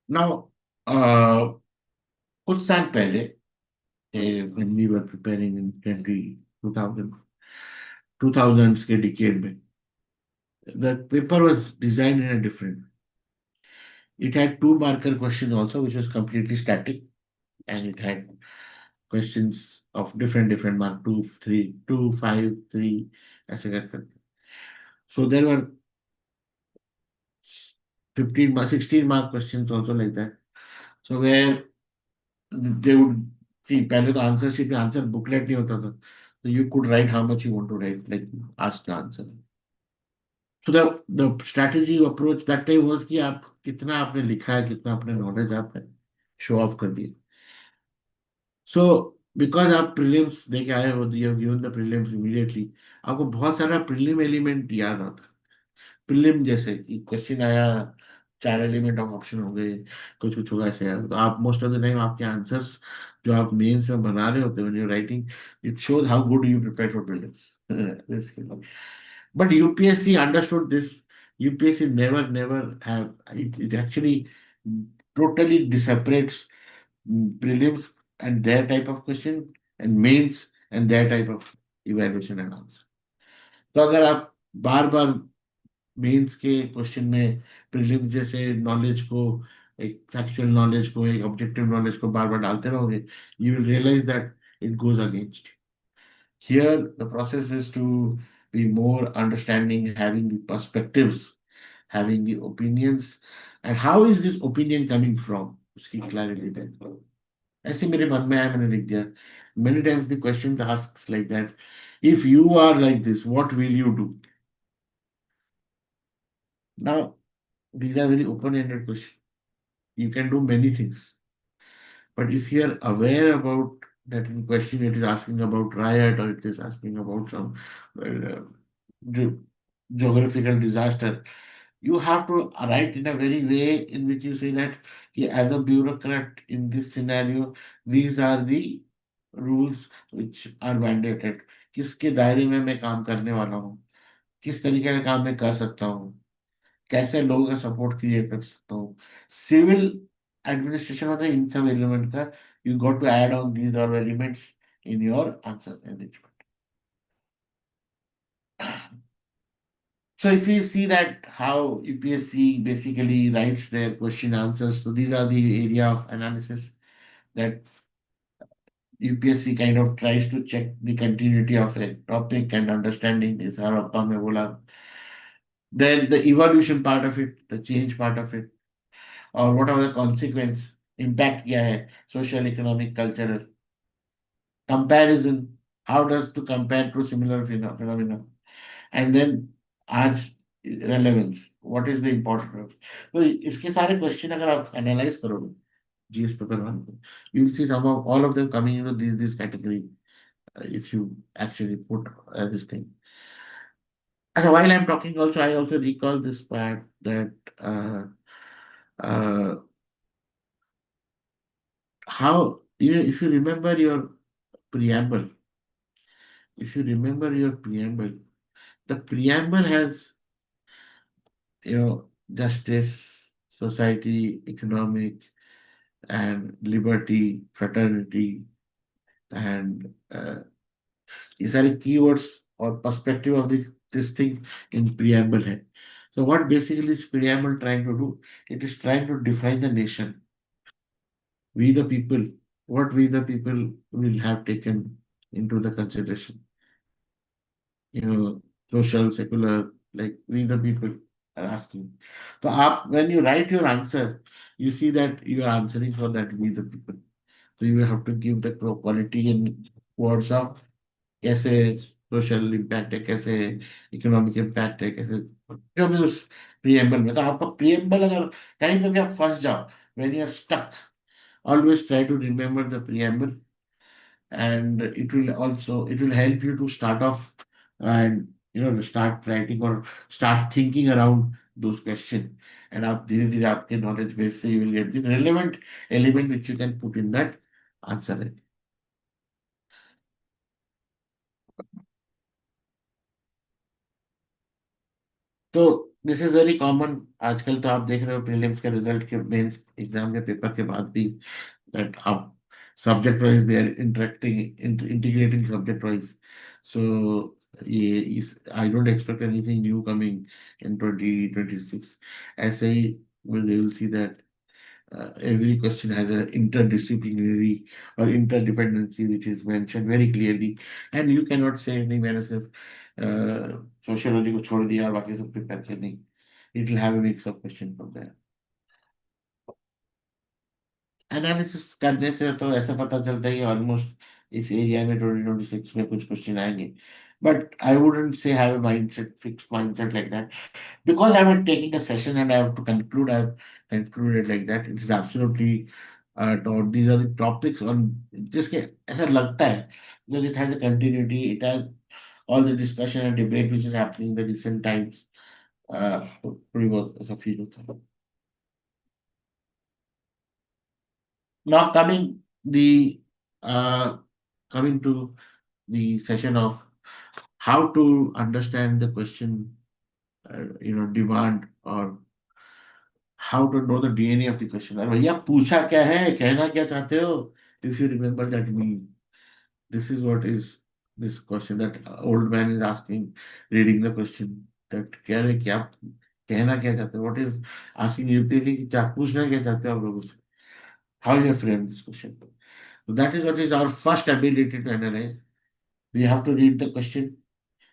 Now, कुछ साल पहले, when we were preparing in 2000, 2000s के decade में, the paper was designed in a different. It had two marker questions also, which was completely static, and it had questions of different mark, 2, 3, 2, 5, 3, ऐसे करके. So there were 15 mark, 16 mark questions also like that. So where they would see, पहले तो answer sheet में answer booklet नहीं होता था, तो you could write how much you want to write, like ask the answer. So the strategy approach that time was कि आप कितना आपने लिखा है, कितना आपने नॉलेज आपने शो ऑफ कर दिया. सो बिकॉज आप प्रीलिम्स दे के आए हो, you have given the prelims immediately, आपको बहुत सारा प्रीलिम एलिमेंट याद आता है. प्रीलिम जैसे कि क्वेश्चन आया चार एलिमेंट ऑफ ऑप्शन हो गए, कुछ कुछ होगा ऐसे यार। तो आप मोस्ट ऑफ द टाइम आपके आंसर्स जो आप मेंस में बना रहे होते हैं writing, it shows how good you prepare for prelims. But UPSC understood this. UPSC never have it actually totally separates prelims and their type of question and mains and their type of evaluation and answer. तो अगर आप बार बार mains के question में prelims जैसे knowledge को, एक factual knowledge को, एक ऑब्जेक्टिव नॉलेज को बार बार डालते रहोगे, you will realise that it goes against. Here the process is to be more understanding, having the perspectives, having the opinions, and how is this opinion coming from, उसकी clarity दें। ऐसे मेरे मन में आया, मैंने लिख दिया। Many times the question asks like that, if you are like this what will you do. Now these are very open-ended questions. You can do many things. But if you are aware about that in question, it is asking about riot or it is asking about some uh, ge- geographical disaster, you have to write in a very way in which you say that as a bureaucrat in this scenario, these are the rules which are mandated. किसके दायरे में मैं काम करने वाला हूँ, किस तरीके का काम मैं कर सकता हूँ, कैसे लोगों का सपोर्ट क्रिएट कर सकता हूँ, सिविल एडमिनिस्ट्रेशन होता है इन सब एलिमेंट का। You got to add on these all elements in your answer arrangement. So if you see that how UPSC basically writes their question answers, so these are the area of analysis that UPSC kind of tries to check the continuity of a topic and understanding is Harappa mein bola. Then the evolution part of it, the change part of it, or what are the consequence, impact क्या है, social, economic, cultural, comparison, how does to compare to similar phenomena, and then आज relevance, what is the important of, तो इसके सारे question अगर आप analyse करोगे GS paper one को, you will see some of all of them coming into this category, if you actually put this thing. And while I'm talking also, I also recall this part that uh, how, if you remember your preamble, if you remember your preamble, the preamble has, justice, society, economic, and liberty, fraternity, and ये सारे keywords or perspective of this thing in preamble है. So what basically is preamble trying to do? It is trying to define the nation. We the people, what we the people will have taken into the consideration. Social, secular, like we the people are asking. So when you write your answer, you see that you are answering for that we the people. So you have to give the quality in words of कैसे social impact है, कैसे economic impact है, कैसे जो भी उस preamble में। तो आपका प्रिएम्बल अगर कहीं पे भी आप फंस जाओ, when you are stuck, always try to remember the preamble, and it will help you to start off and start writing or start thinking around those questions, and आप धीरे धीरे आपके knowledge base से you will get the relevant element which you can put in that answer. तो this is very common. आजकल तो आप देख रहे हो प्रीलिम्स के रिजल्ट के, मेंस एग्जाम के पेपर के बाद भी, that up subject wise they are integrating subject wise. So ये इस I don't expect anything new coming in 2026. ऐसे ही they will see that every question has an interdisciplinary or interdependency which is mentioned very clearly, and you cannot say anything मैंने सिर्फ sociology को छोड़ दिया और बाकी सब प्रिपेयर किया, नहीं। It will have a mix of question from there. Analysis करने से तो ऐसा पता चलता है कि ऑलमोस्ट इस एरिया में 2026 में कुछ क्वेश्चन आएंगे, but I wouldn't say have a mindset, fix mindset like that, because I am taking a session and I have to conclude, I have concluded like that, it is absolutely taught, these are the topics on जिसके ऐसा लगता है, because it has a continuity, it has all the discussion and debate which is happening in the recent times, pretty much as a feel of thing. Now the uh, coming to the session of how to understand the question, demand, or how to know the DNA of the question. अरे भैया पूछा क्या है, कहना क्या चाहते हो? If you remember that meaning, this is what is this question that old man is asking, reading the question, that कह रहे क्या, कहना क्या चाहते हो? What is asking UPSC कि क्या पूछना क्या चाहते हो आप लोगों से? How you frame this question? So that is what is our first ability to analyze. We have to read the question.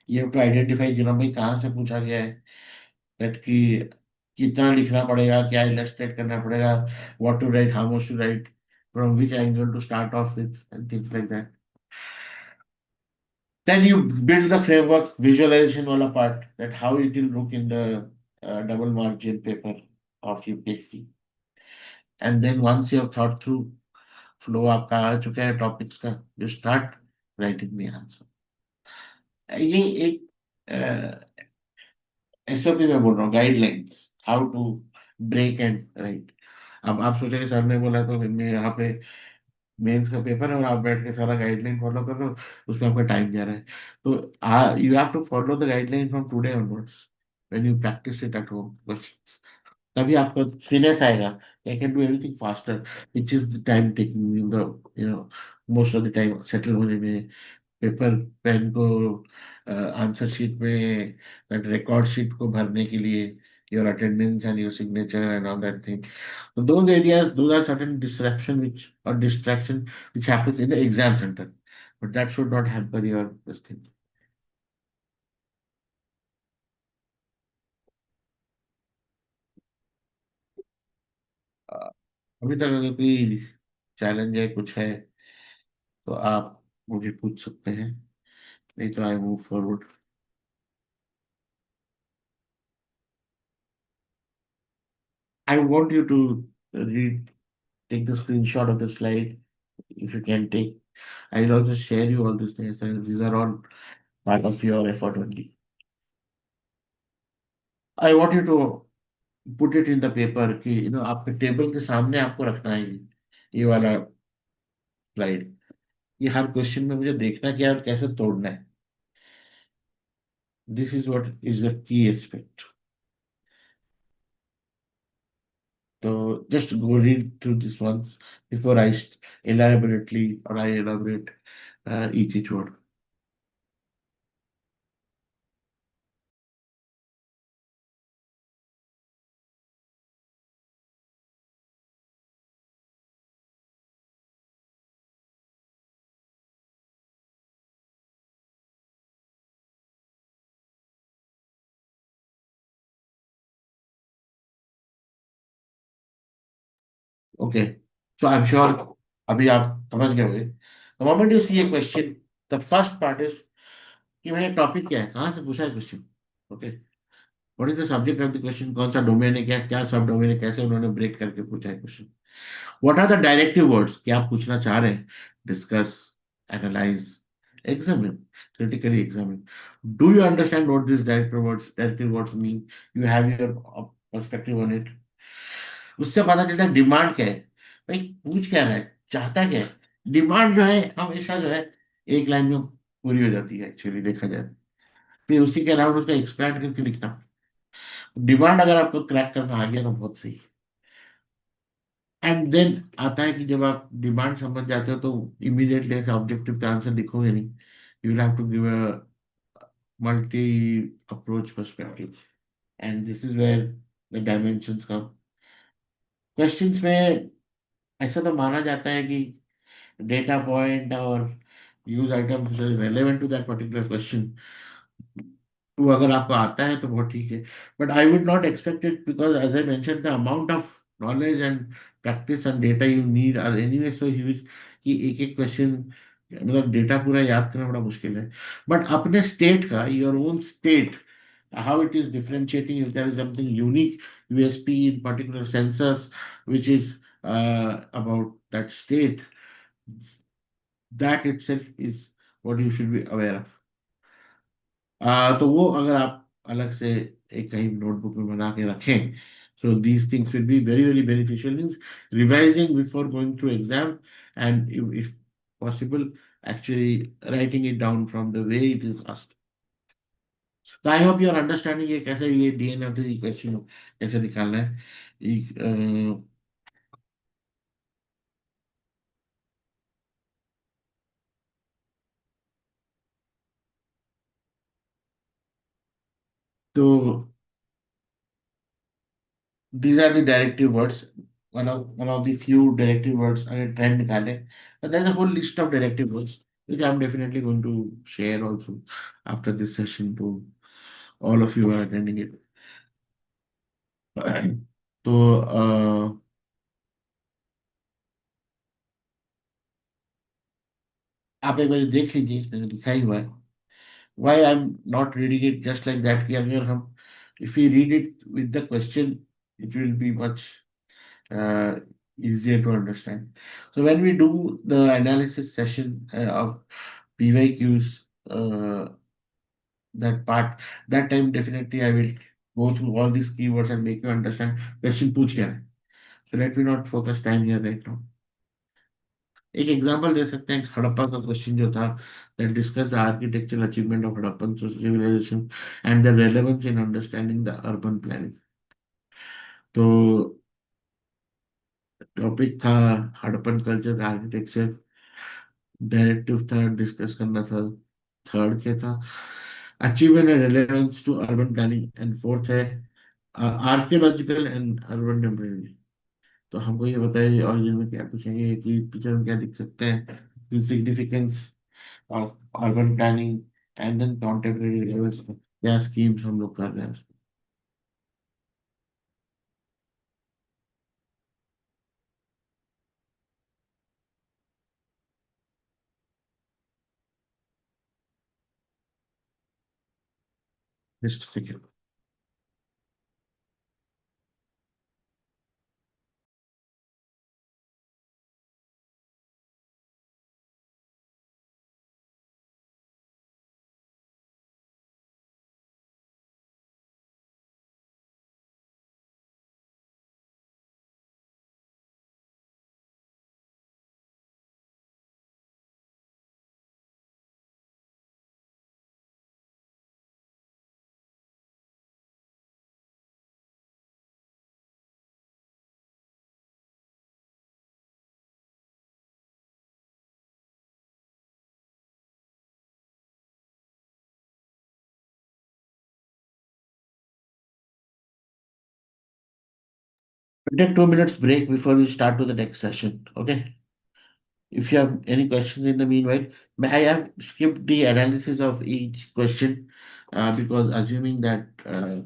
You have to identify कि भाई कहाँ से पूछा गया है, that कि कितना लिखना पड़ेगा, क्या इलस्ट्रेट करना पड़ेगा, what to write, how much to write, from which angle to start off with, and things like that. Then you build the framework, visualization wala part, that how it will look in the double margin paper of UPSC. And then once you have thought through, flow आपका आ चुका है topics का, you start writing the answer. ये एक SOP में बोल रहा हूँ, guidelines, how to break and write. अब आप सोचेंगे सर ने बोला तो मैं यहाँ पे मेंस का पेपर है और आप बैठ के सारा गाइडलाइन फॉलो कर रहे हो, उसमें आपका टाइम जा रहा है. तो you have to follow the guideline from today onwards, when you practise it at home questions. तभी आपको फिनेस आएगा. I can do everything faster, which is the time taking the, most of the time settle होने में, paper pen को answer sheet में, that record sheet को भरने के लिए, your attendance and your signature and all that thing. So those areas, those are certain distraction which or distraction which happens in the exam center, but that should not hamper your this thing. अभी तक अगर कोई challenge है, कुछ है, तो आप मुझे पूछ सकते हैं, नहीं तो I move forward. I want you to read, take the screenshot of the slide if you can take. I will also share you all these things, and these are all part of your effort only. I want you to put it in the paper कि आपके table के सामने आपको रखना है ये वाला slide. ये हर क्वेश्चन में मुझे देखना क्या है और कैसे तोड़ना है. This is what is the key aspect. तो just go read through this once before I elaborately or I elaborate each word. Okay, so I'm sure अभी आप समझ गए होंगे. The moment you see a question, the first part is कि भाई topic क्या है, कहाँ से पूछा है question. Okay, what is the subject of the question, कौन सा डोमेन है, क्या क्या सब डोमेन है, कैसे उन्होंने ब्रेक करके पूछा है question. What are the directive words कि आप पूछना चाह रहे हैं? Discuss, analyze, examine, critically examine. Do you understand what these directive words mean? You have your perspective on it. उससे पता चलता है डिमांड क्या है. भाई पूछ क्या रहा है, चाहता क्या है. डिमांड जो है हमेशा जो है एक लाइन में पूरी हो जाती है एक्चुअली देखा जाए. फिर उसी के अलावा उसका एक्सप्लेन करके लिखना. डिमांड अगर आपको क्रैक करना आ गया तो बहुत सही. एंड देन आता है कि जब आप डिमांड समझ जाते हो तो इमीडिएटली ऐसे ऑब्जेक्टिव आंसर लिखोगे नहीं. You will have to give a multi approach perspective, and this is where the dimensions come. Questions में ऐसा तो माना जाता है कि डेटा पॉइंट और use items relevant to that particular question, वो अगर आपको आता है तो बहुत ठीक है. But I would not expect it, because as I mention the amount of knowledge and practice and data you need are anyway so huge कि एक एक क्वेश्चन, मतलब डेटा पूरा याद करना बड़ा मुश्किल है. बट अपने स्टेट का, your own state, how it is differentiating, if there is something unique USP in particular census which is about that state, that itself is what you should be aware of. तो वो अगर आप अलग से एक कहीं notebook में बना के रखें, So these things will be very, very beneficial. Means revising before going through exam, and if possible, actually writing it down from the way it is asked. तो आई होप यूर अंडरस्टैंडिंग ये कैसे ये DNA of the equation कैसे निकालना है तो these are the directive words. One of the few directive words अगर trend निकाले, but there's a whole list of directive words which I'm definitely going to share also after this session to all of you who are attending it. तो आप एक बार देख लीजिए, इसमें लिखा ही हुआ है. Why I'm not reading it just like that कि अगर हम if we read it with the question, it will be much uh, easier to understand. So when we do the analysis session of PYQs, that part, that time definitely I will go through all these keywords and make you understand question पूछ क्या है. So let me not focus time here right now. एक example दे सकते हैं हड़प्पा का question जो था, that discuss the architectural achievement of Harappan civilisation and the relevance in understanding the urban planning. तो टॉपिक था हड़प्पन कल्चर आर्किटेक्चर, डायरेक्टिव था डिस्कस करना था, थर्ड क्या था achievement and relevance to urban planning, and fourth है आर्कियोलॉजिकल एंड अर्बन टेम्परेरी. तो हमको ये बताइए ऑरिजिन में क्या पूछेंगे कि पिक्चर में क्या दिख सकते हैं, significance of urban planning, and then contemporary levels क्या स्कीम्स हम लोग कर रहे हैं. Just take 2 minutes break before we start to the next session. Okay. If you have any questions in the meanwhile, I have skipped the analysis of each question because assuming that uh,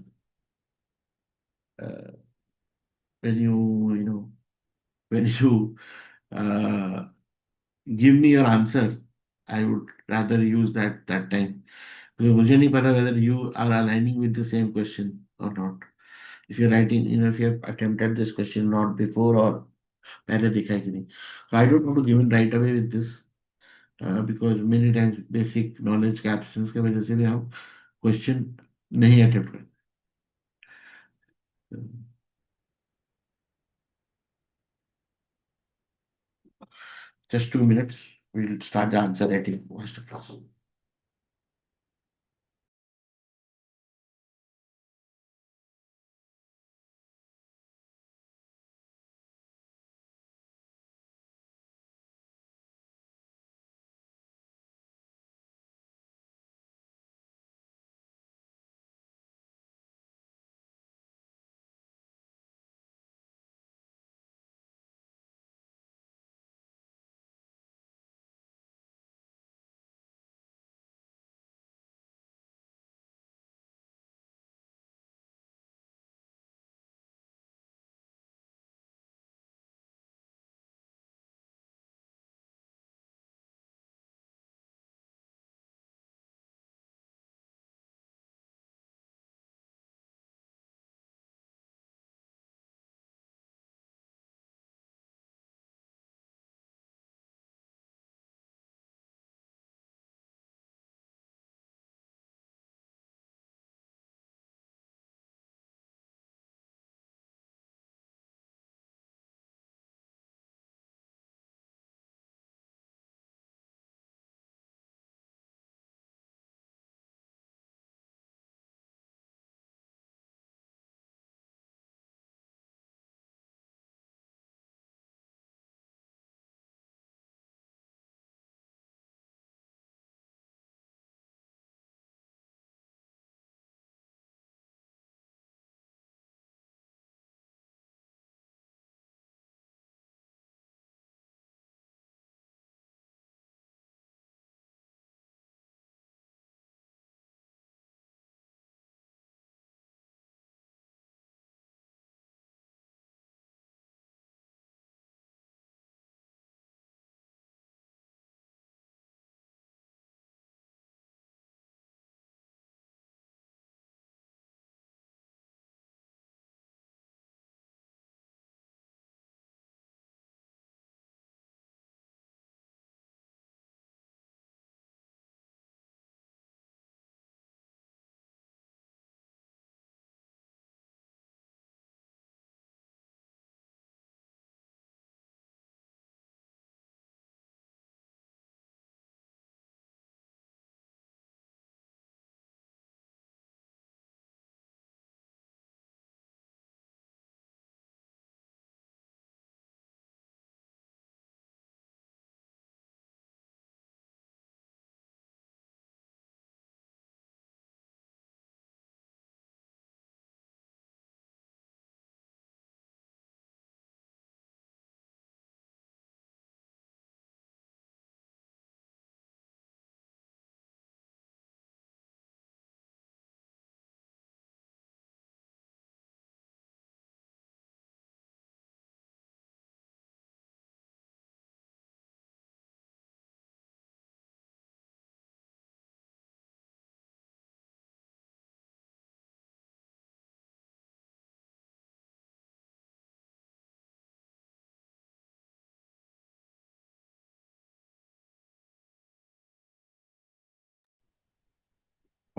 when you know when you uh, give me your answer, I would rather use that time. क्योंकि मुझे नहीं पता whether you are aligning with the same question or not. If you're writing, if you have attempted this question not before or पहले दिखा है कि नहीं. So I don't want to give in right away with this because many times basic knowledge के absence के वजह से भी हम question नहीं attempt करते. Just 2 minutes. We'll start the answer writing master class.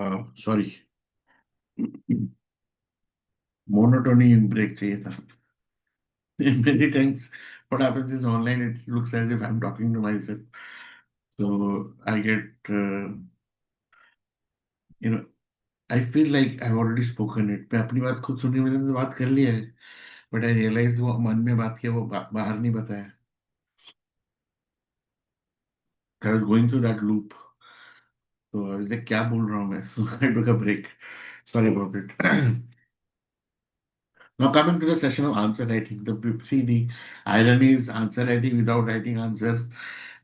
Sorry, monotony break चाहिए था. Many times, what happens is online, it looks as if I'm talking to myself. So I get, you know, I feel like I've already spoken it. मैं अपनी बात खुद सुनने मैंने तो बात कर लिया है, बट आई रियलाइज वो मन में बात किया वो बाहर नहीं बताया. I was going through that loop. तो I was like, क्या बोल रहा हूँ मैं? So I took a break. Sorry about it. Now coming to the session of answer writing, the irony is answer writing without writing answer.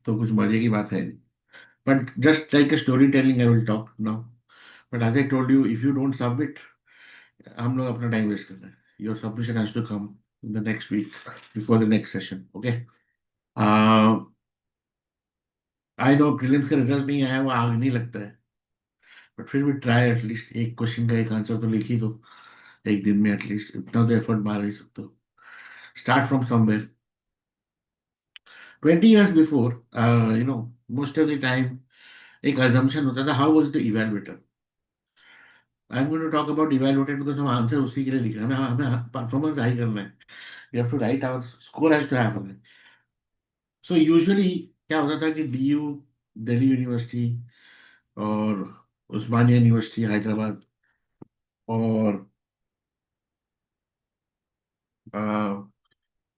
तो कुछ मजे की बात है नहीं. But just like a storytelling, I will talk now. But as I told you, if you don't submit, हम लोग अपना टाइम वेस्ट कर रहे हैं. Your submission has to come in the next week before the next session. Okay. I know prelims का result नहीं आया, वो आग नहीं लगता है. बट फिर भी ट्राई एटलीस्ट एक क्वेश्चन का एक आंसर तो लिख ही दो एक दिन में. एटलीस्ट इतना तो एफर्ट मार ही सकते हो. Start from somewhere. 20 years before, most of the time एक अजम्पशन होता था, how was the evaluator. I am going to talk about evaluator because हम आंसर उसी के लिए लिख रहे हैं. हमें हमें परफॉर्मेंस हाई करना है. We have to write our score has to have. So usually क्या होता था कि डीयू, दिल्ली यूनिवर्सिटी, और उस्मानिया यूनिवर्सिटी हैदराबाद, और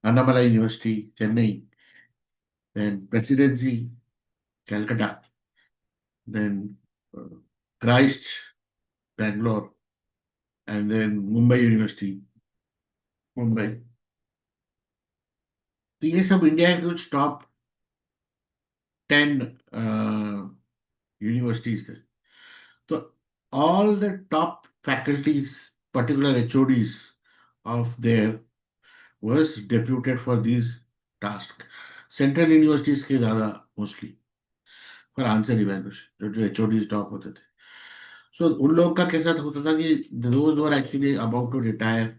Annamalai university Chennai, then presidency Calcutta, then Christ Bangalore, and then Mumbai university Mumbai. तो ये सब इंडिया के कुछ टॉप 10 यूनिवर्सिटीज थे. तो all the top faculties, particular HODs of there was deputed for these tasks. Central universities के ज्यादा मोस्टली फॉर आंसर इवैल्यूएशन, जो HODs टॉप होते थे. सो उन लोगों का कैसा होता था कि those were actually about to retire.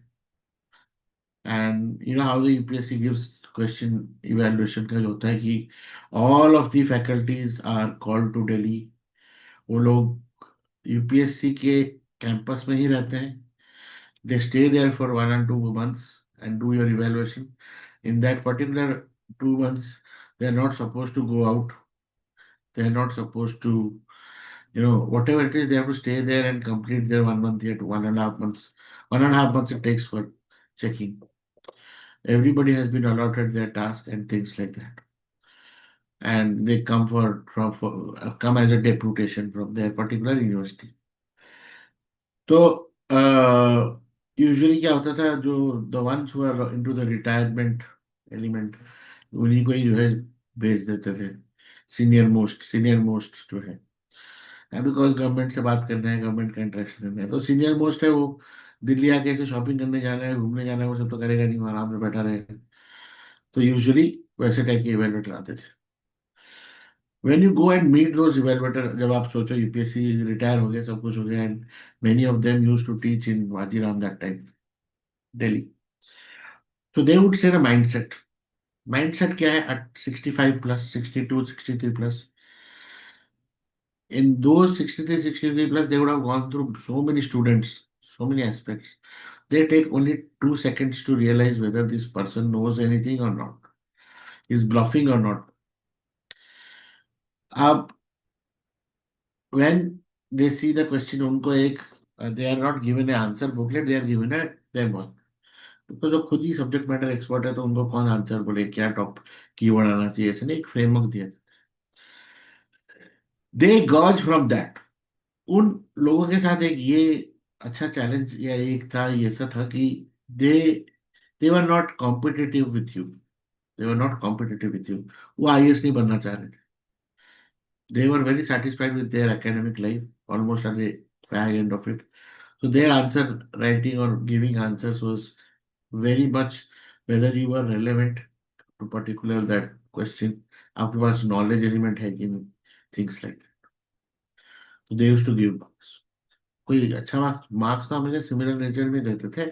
And you know how the UPSC gives question evaluation का जो होता है कि all of the faculties are called to Delhi. वो लोग यूपीएससी के कैंपस में ही रहते हैं. They stay there for 1 and 2 months and do your evaluation. In that particular 2 months, they are not supposed to go out. They are not supposed to, whatever it is, they have to stay there and complete their 1 month yet 1.5 months. 1.5 months it takes for checking. Everybody has been allotted their task and things like that. And they come come as a deputation from their particular university. तो usually क्या होता था, जो the ones who are into the retirement element, उन्हीं को ही जो है भेज देते थे. सीनियर मोस्ट जो है, बिकॉज गवर्नमेंट से बात करना है, गवर्नमेंट का इंटरेक्शन करना है. तो सीनियर मोस्ट है वो, दिल्ली आके ऐसे शॉपिंग करने जाना है, घूमने जाना है, वो सब तो करेगा नहीं, वो आराम से बैठा रहेगा. तो यूजुअली वैसे टाइप के इवेलुएटर आते थे. When you go and meet those evaluator, जब आप सोचो यूपीएससी रिटायर हो गया, सब कुछ हो गया, and many of them used to teach in Vajiram that time, Delhi. So they would say the mindset. Mindset क्या है at 65 plus, 62, 63 plus. In those 63, 63 plus, they would have gone through so many students, so many aspects. They take only 2 seconds to realize whether this person knows anything or not, is bluffing or not. अब when they see the question, उनको एक they are not given an answer booklet, they are given a framework. तो जो खुद ही subject matter expert है, तो उनको कौन आंसर बोले, क्या टॉप कीवर्ड आना चाहिए, ऐसे नहीं, एक फ्रेमवर्क दिया. दे गॉज फ्रॉम दैट. उन लोगों के साथ एक ये अच्छा चैलेंज या एक था, ये ऐसा था कि they they were not competitive with you. They were not competitive with you. वो आईएएस नहीं बनना चाह रहे थे. They were very satisfied with their academic life almost at the fag end of it. So their answer writing or giving answers was very much whether you were relevant to particular that question. आपके पास knowledge element है कि नहीं, things like that. So they used to give marks. कोई अच्छा marks तो हमेशा similar nature में देते थे,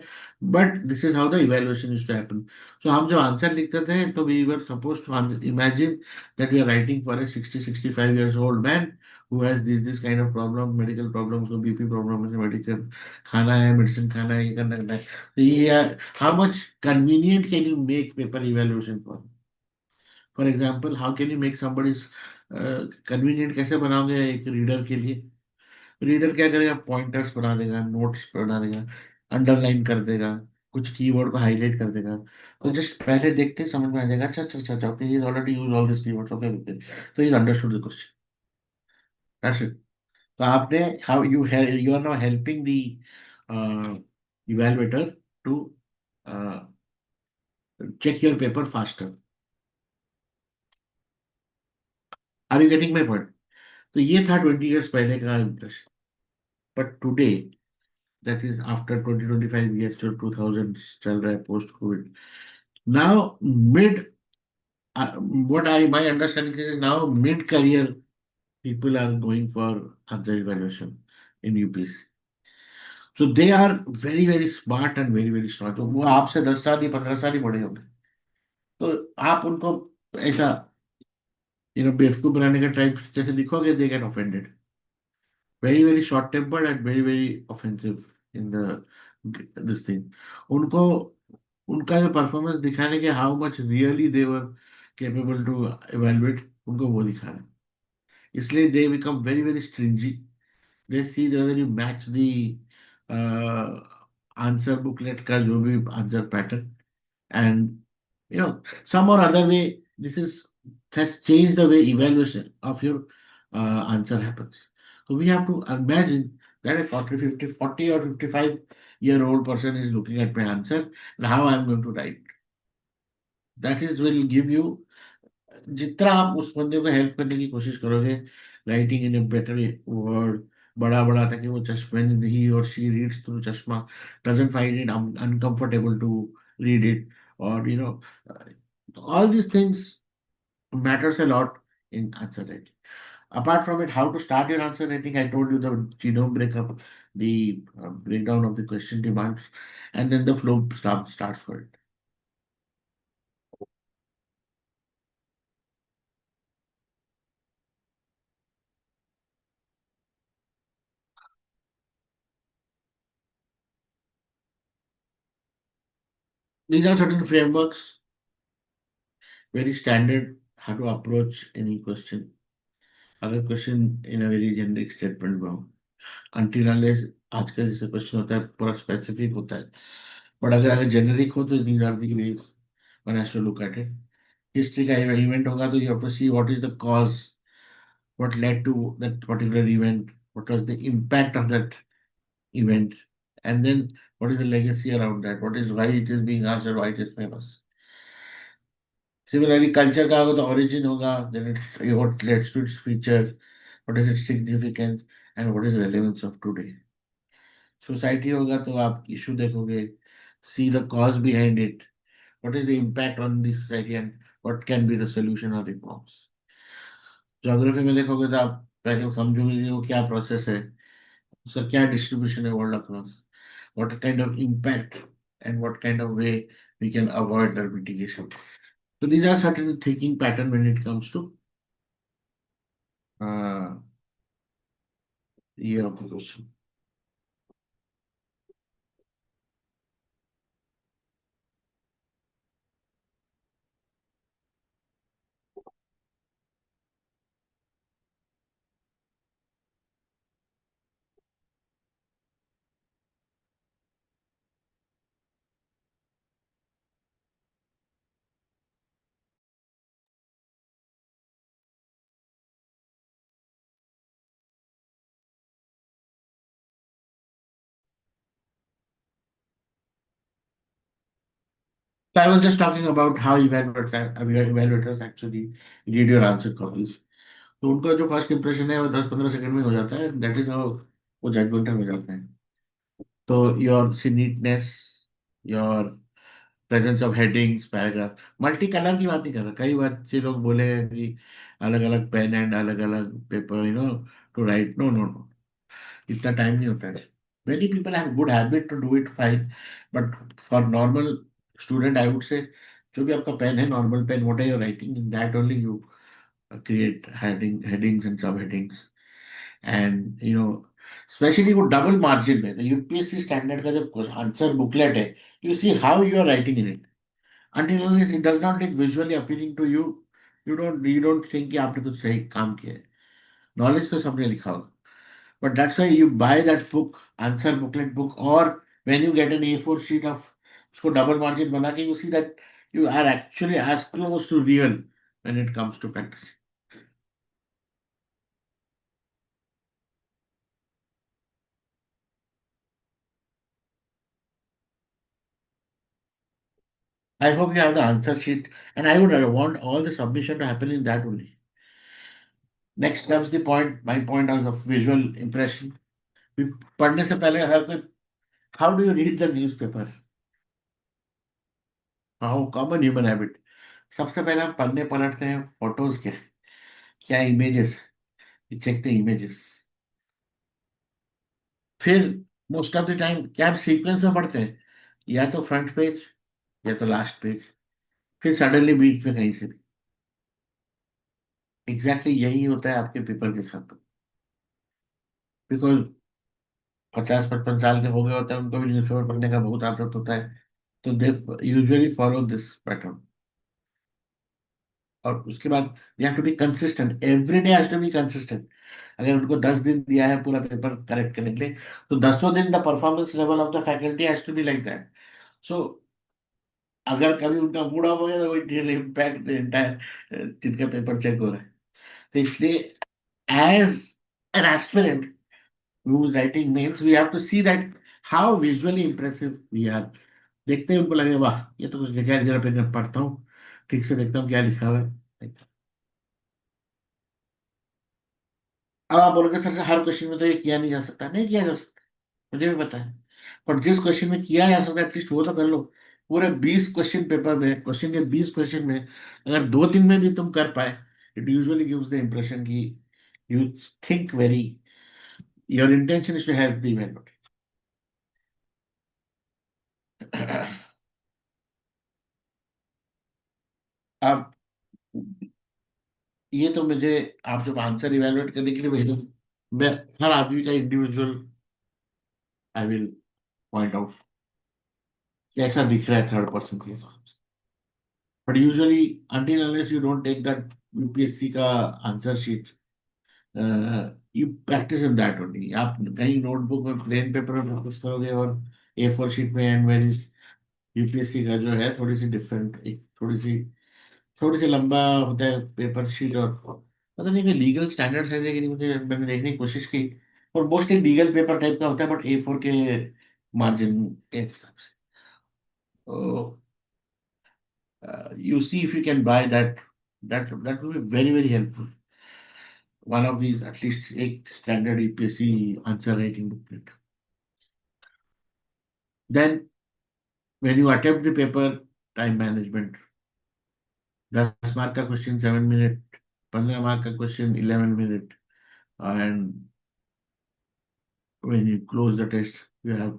but this is how the evaluation used to happen. So हम जब आंसर लिखते थे, तो we were suppose to imagine that we are writing for a 60-65 years old man who has this kind of problem, medical problems, so BP problem is medical, खाना है, medicine खाना है, ये करना है. Yeah, how much convenient can you make paper evaluation for example, how can you make somebody's convenient कैसे बनाओगे एक रीडर के लिए. रीडर क्या करेगा, पॉइंटर्स बना देगा, नोट्स बना देगा, अंडरलाइन कर देगा, कुछ कीवर्ड को हाईलाइट कर देगा. तो जस्ट पहले देखते ही समझ में आ जाएगा, अच्छा अच्छा अच्छा okay, he already use all this keywords, okay okay, तो he understood the question. That's it. तो आपने how you are now helping the evaluator to check your paper faster. Are you getting my point. तो ये था 20 years पहले का impression. But today, that is after 20-25 years, जो 2000 चल रहा है post covid. Now, what my understanding is now mid-career people are going for answer evaluation in UPSC. So they are very very smart and very very strong. तो वो आपसे 10 साल ही 15 साल ही बड़े होंगे. तो आप उनको ऐसा बेवकूफ बनाने का ट्राई जैसे लिखोगे, they get offended. Very very short tempered and very very offensive in the this thing. उनको उनका जो परफॉर्मेंस दिखाने के, how much really they were capable to evaluate, उनको वो दिखाना है. इसलिए they become very very stringent. They see whether you match the answer booklet का जो भी answer pattern, and some or other way, this is has changed the way evaluation of your answer happens. So we have to imagine that a 40 or 55-year-old person is looking at my answer and how I'm going to write. That is will give you, जितना आप उस बंदे को help करने की कोशिश करोगे, writing in a better word, बड़ा बड़ा, ताकि वो चश्मे, ही और शी रीड्स थ्रू चश्मा, doesn't find it uncomfortable to read it, or all these things matters a lot in answer writing. Apart from it, how to start your answer writing, I told you the genome breakup, the breakdown of the question demands, and then the flow starts for it. These are certain frameworks, very standard, how to approach any question. अगर question in a very generic statement में हो, until unless आजकल जैसे question होता है पूरा specific होता है. बट अगर जेनरिक हो तो these are the ways one has to look at it. History का इवेंट होगा तो you have to see what is the cause, what led to that particular event, what was the impact of that event, and then what is the legacy around that, what is why it is being answered, why it is famous. Similarly, culture का होगा तो origin होगा, then what leads to its feature, what is its significance, and what is the relevance of today. Society होगा तो आप issue देखोगे, see the cause behind it, what is the impact on the society, and what can be the solution or reforms. Geography में देखोगे तो आप पहले समझोगे कि वो क्या प्रोसेस है, उसका क्या डिस्ट्रीब्यूशन है world across, what kind of impact and what kind of way we can avoid that mitigation. So these are certain thinking pattern when it comes to uh, year of the question. So I was just talking about how evaluators actually read your answer copies. तो उनका जो first impression है वो 10-15 second में हो जाता है. That is how वो जजमेंटल हो जाते हैं. तो your see neatness, your presence of headings, paragraph, multi colour की बात नहीं कर रहा. कई बच्चे लोग बोले कि अलग अलग पेन एंड अलग अलग paper to write. No no no, इतना टाइम नहीं होता है. Many people have good habit to do it fine, but for normal student, I would say, जो भी आपका पेन है, normal pen, what are you writing, in that only you create headings and subheadings. And specially वो double margin में UPSC standard का जो answer booklet है, you see how you are writing in it, until unless it does not look visually appealing to you, you don't think कि आपने कुछ सही काम किया है. नॉलेज तो सबने लिखा होगा, but that's why you buy that book, answer booklet book, or when you get an A4 sheet of उसको डबल मार्जिन बना के, you see that you are actually as close to real when it comes to practice. I hope you have the answer sheet, and I would want all the submission to happen in that only. Next comes the point, my point of visual impression. पढ़ने से पहले हर कोई, how do you read the newspaper? How common human habit, सबसे पहले हम पढ़ने पलटते हैं photos के, क्या इमेजेस, चेकते हैं इमेजेस. फिर मोस्ट ऑफ द टाइम क्या हम सीक्वेंस में पढ़ते हैं, या तो फ्रंट पेज या तो लास्ट पेज, फिर सडनली बीच में कहीं से भी. एग्जैक्टली यही होता है आपके पेपर के साथ. बिकॉज 50-55 साल के हो गए होते हैं, उनको भी न्यूज़पेपर पढ़ने का बहुत आदत होता है, तो they usually follow this pattern. और उसके बाद they have to be consistent, every day has to be consistent. अगर उनको 10 दिन दिया है पूरा पेपर करेक्ट करने के लिए, तो 10वें दिन the performance level of the faculty has to be like that. So अगर कभी उनका मूड ऑफ हो गया तो it will impact the entire जिनका पेपर चेक हो रहा है. तो इसलिए as an aspirant who is writing mails, we have to see that how visually impressive we are. देखते ही उनको लगे वाह, ये तो कुछ लिखा है, जरा पहले पढ़ता हूँ, ठीक से देखता हूँ क्या लिखा हुआ है. अब आप बोलोगे सर से हर क्वेश्चन में तो ये किया नहीं जा सकता. नहीं किया जा सकता, मुझे भी पता है, पर जिस क्वेश्चन में किया जा सकता है एटलीस्ट वो तो कर लो. पूरे 20 क्वेश्चन पेपर में, क्वेश्चन के 20 क्वेश्चन में अगर 2-3 में भी तुम कर पाए, it usually gives the impression कि you think very, your intention is to help the event. अब ये तो मुझे, आप जब आंसर इवेलुएट करने के लिए भेजो, मैं हर आदमी का individual I will point out कैसा दिख रहा है थर्ड पर्सन के हिसाब से. But usually until unless you don't take that UPSC का answer sheet, you practice in that only. आप कहीं नोटबुक में प्लेन पेपर में प्रैक्टिस करोगे और A4 शीट में, एंड वेर इज यूपीएससी का जो है थोड़ी सी डिफरेंट, एक थोड़ी सी लंबा होता है पेपर शीट. और पता नहीं कि लीगल स्टैंडर्ड्स है कि नहीं, मुझे मैंने देखने की कोशिश की, और मोस्टली लीगल पेपर टाइप का होता है, बट A4 के मार्जिन के हिसाब से. तो you see if you can buy that, that will be very very helpful. One of these, at least एक standard UPSC answer writing booklet. Then when you attempt the paper, time management, 10 mark का question 7 minute, 15 mark का question 11 minute, and when you close the test, you have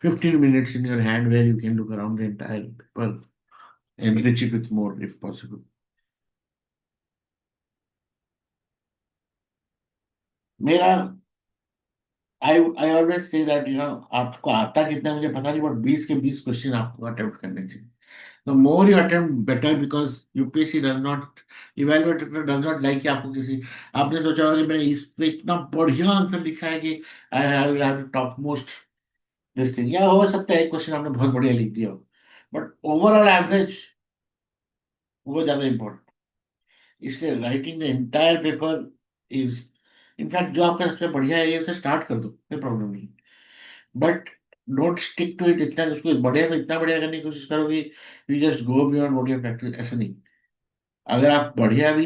15 minutes in your hand where you can look around the entire paper, enrich it with more if possible. मेरा, I always say that आपको आता कितना है मुझे पता नहीं, but 20 के 20 question आपको अटेम्प्ट करने चाहिए. The more you attempt better, because UPSC does not, evaluator does not like कि आपको किसी, आपने सोचा होगा कि मैंने इस पे इतना बढ़िया आंसर लिखा है कि I have top most this thing, या हो सकता है एक क्वेश्चन आपने बहुत बढ़िया लिख दिया हो, बट ओवरऑल एवरेज वो ज्यादा इंपॉर्टेंट. इसलिए writing the entire paper is, in fact जो आपका सबसे बढ़िया है ये, उसे स्टार्ट कर दो, कोई प्रॉब्लम नहीं. But don't stick to it, इतना उसको बढ़िया को इतना बढ़िया करने की कोशिश करोगे, you just go beyond what you practice, ऐसा नहीं. अगर आप बढ़िया भी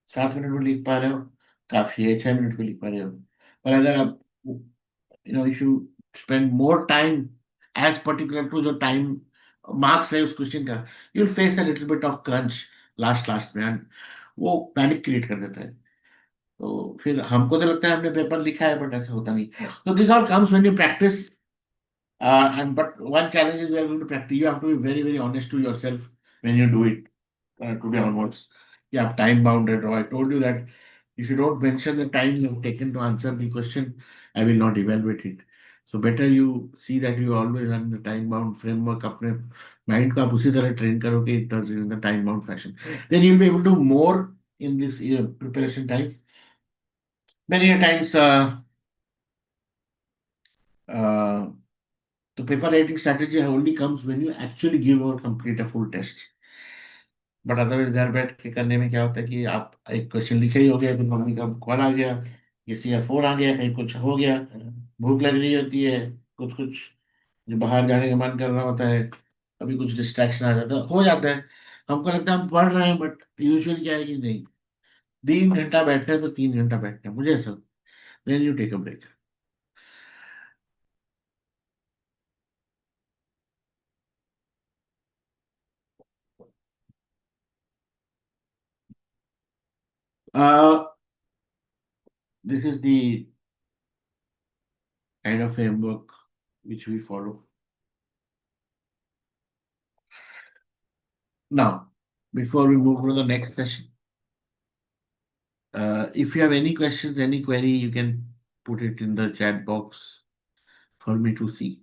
7 मिनट में लिख पा रहे हो, काफी है, 6 मिनट में लिख पा रहे हो. पर अगर आप, if you spend more time as particular to जो टाइम मार्क्स है उस क्वेश्चन का, you will face a little bit of crunch last last में, and वो पैनिक क्रिएट कर देता है. तो फिर हमको तो लगता है हमने पेपर लिखा है, बट ऐसा होता नहीं. तो this all comes when you practice. And but one challenge is we are going to practice. You have to be very, very honest to yourself when you do it. Today onwards, you have time bounded. Or I told you that If you don't mention the time you have taken to answer the question, I will not evaluate it. So better you see that you always are in the time bound framework. अपने mind को आप उसी तरह train करोगे in the time bound fashion. Then you'll be able to more in this preparation time. Many a times, uh, the paper writing strategy only comes when you actually give or complete a full test. But otherwise घर बैठ के करने में क्या होता है कि आप एक क्वेश्चन लिखे ही हो गया, फिर मम्मी का कॉल आ गया, किसी का फोन आ गया, कहीं कुछ हो गया, भूख लग रही होती है, कुछ कुछ जो बाहर जाने का मन कर रहा होता है, कभी कुछ डिस्ट्रैक्शन आ जाता है, हो जाता है। हमको लगता है हम पढ़ रहे हैं, बट यूजुअली क्या है कि नहीं, 3 घंटा बैठना है तो 3 घंटा बैठना है, मुझे ऐसा। Then you take a break. This is the kind of framework which we follow. Now, before we move to the next session, if you have any questions, any query, you can put it in the chat box for me to see.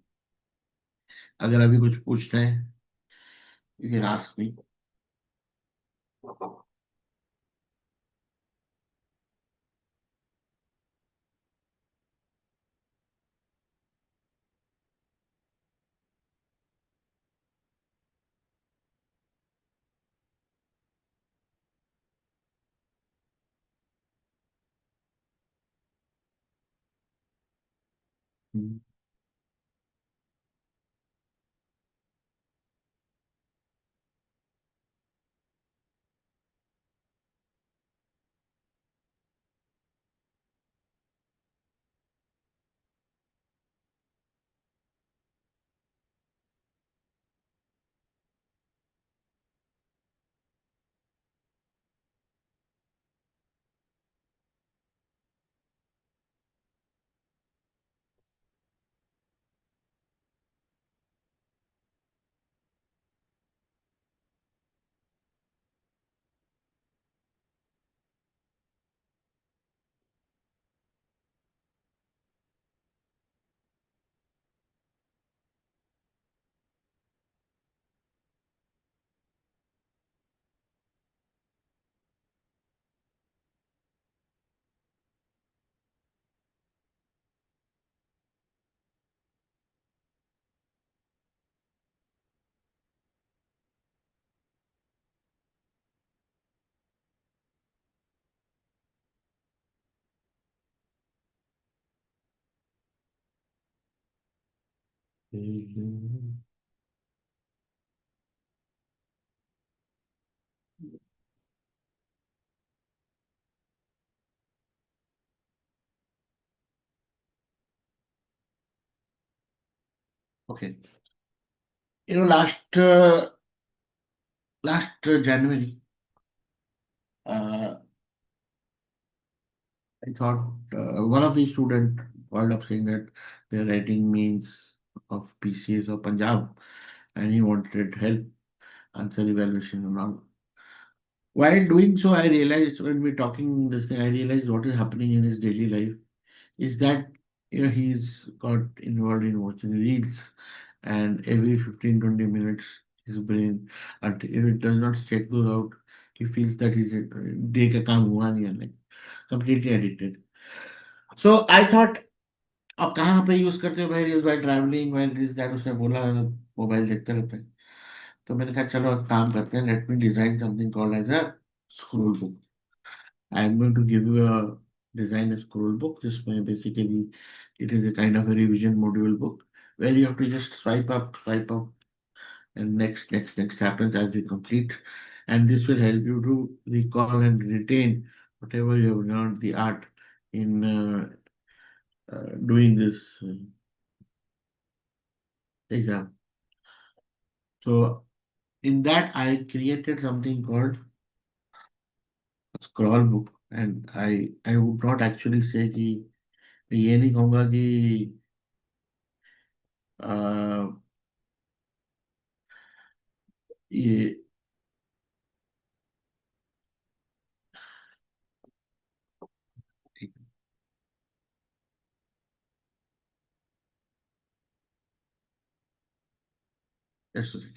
अगर अभी कुछ पूछना है, you can ask me. Hmm. Okay. Last January, uh, I thought one of the student called up saying that they're writing means of PCS of Punjab, and he wanted help answer evaluation and all. While doing so, I realized when we're talking this thing, I realized what is happening in his daily life is that he's got involved in watching reels, and every 15-20 minutes his brain, until if it does not check those out, he feels that he's day ka kaam hua nahi hai, like completely addicted. So I thought, अब कहाँ पे use करते हो भाई reels, भाई travelling while this that, उसने बोला mobile देखते रहते हैं। तो मैंने कहा चलो एक काम करते हैं, let me design something called as a scroll book. I am going to give you a design a scroll book. जिसमें basically it is a kind of a revision module book where you have to just swipe up, and next happens as you complete. And this will help you to recall and retain whatever you have learned the art in doing this exam. So in that, I created something called a scroll book, and I would not actually say कि ये नहीं कहूँगा कि अ, ये Just a second.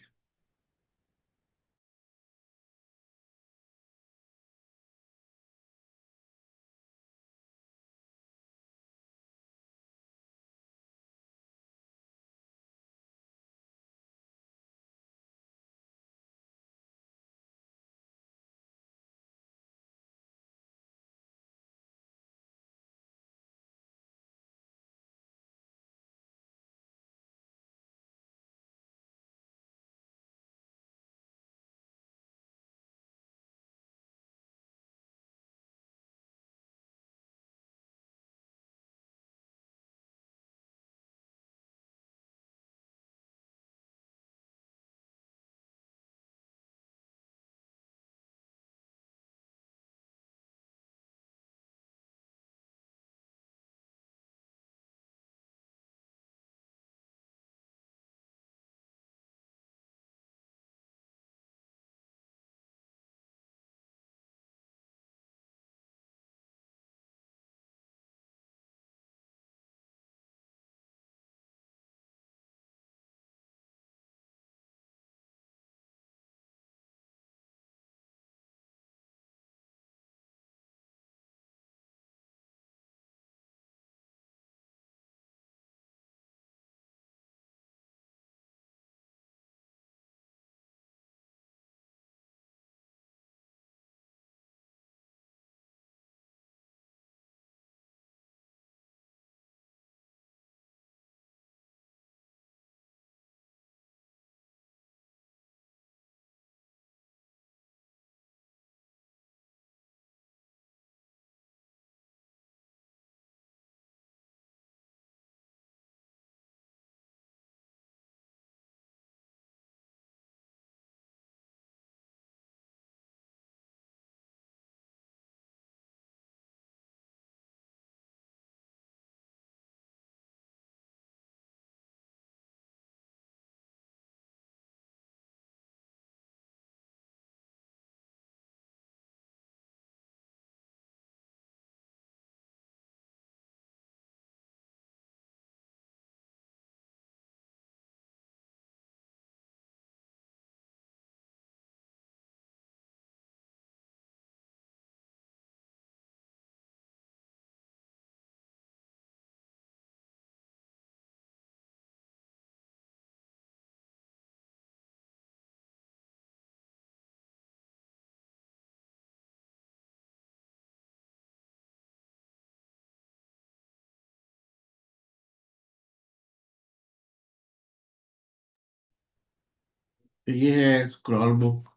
ये scroll book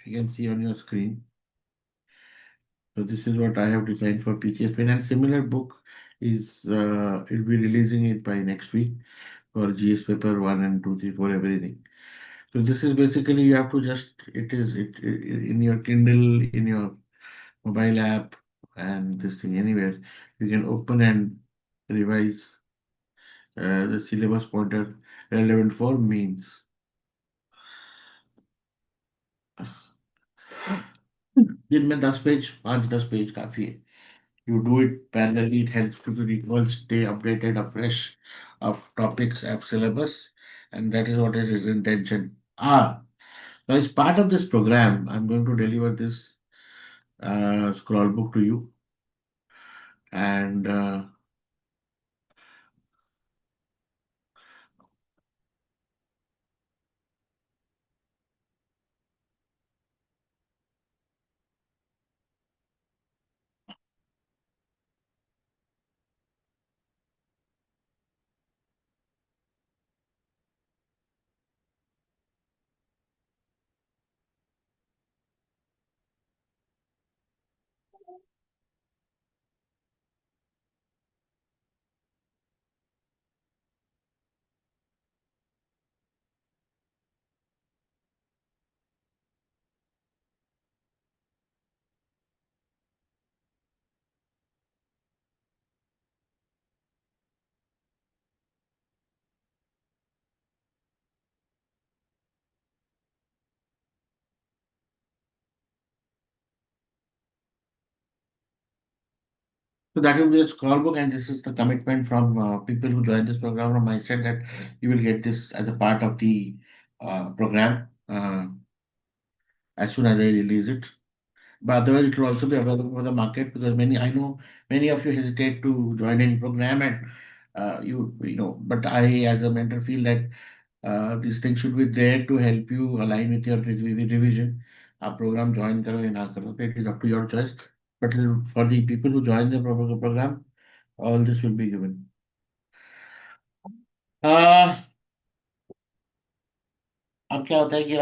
you can see on your screen. So this is what I have designed for PCS Pen, and similar book is will be releasing it by next week for GS paper 1 and 2 3 4 everything. So this is basically you have to just it in your Kindle, in your mobile app, and this thing anywhere you can open and revise the syllabus pointer relevant for means. दिन में 10 page 5-10 page काफी है. You do it parallelly, it helps you to recall, stay updated, afresh of topics of syllabus, and that is what is his intention. Now as part of this program, I'm going to deliver this scroll book to you, and So that will be a scorebook, and this is the commitment from people who join this program from my side that you will get this as a part of the program as soon as I release it. But otherwise, it will also be available for the market because I know many of you hesitate to join any program, and but I as a mentor feel that these things should be there to help you align with your revision. A program join karo ya na karo, it is up to your choice. But for the people who join the program, all this will be given. uh, अब क्या होता है कि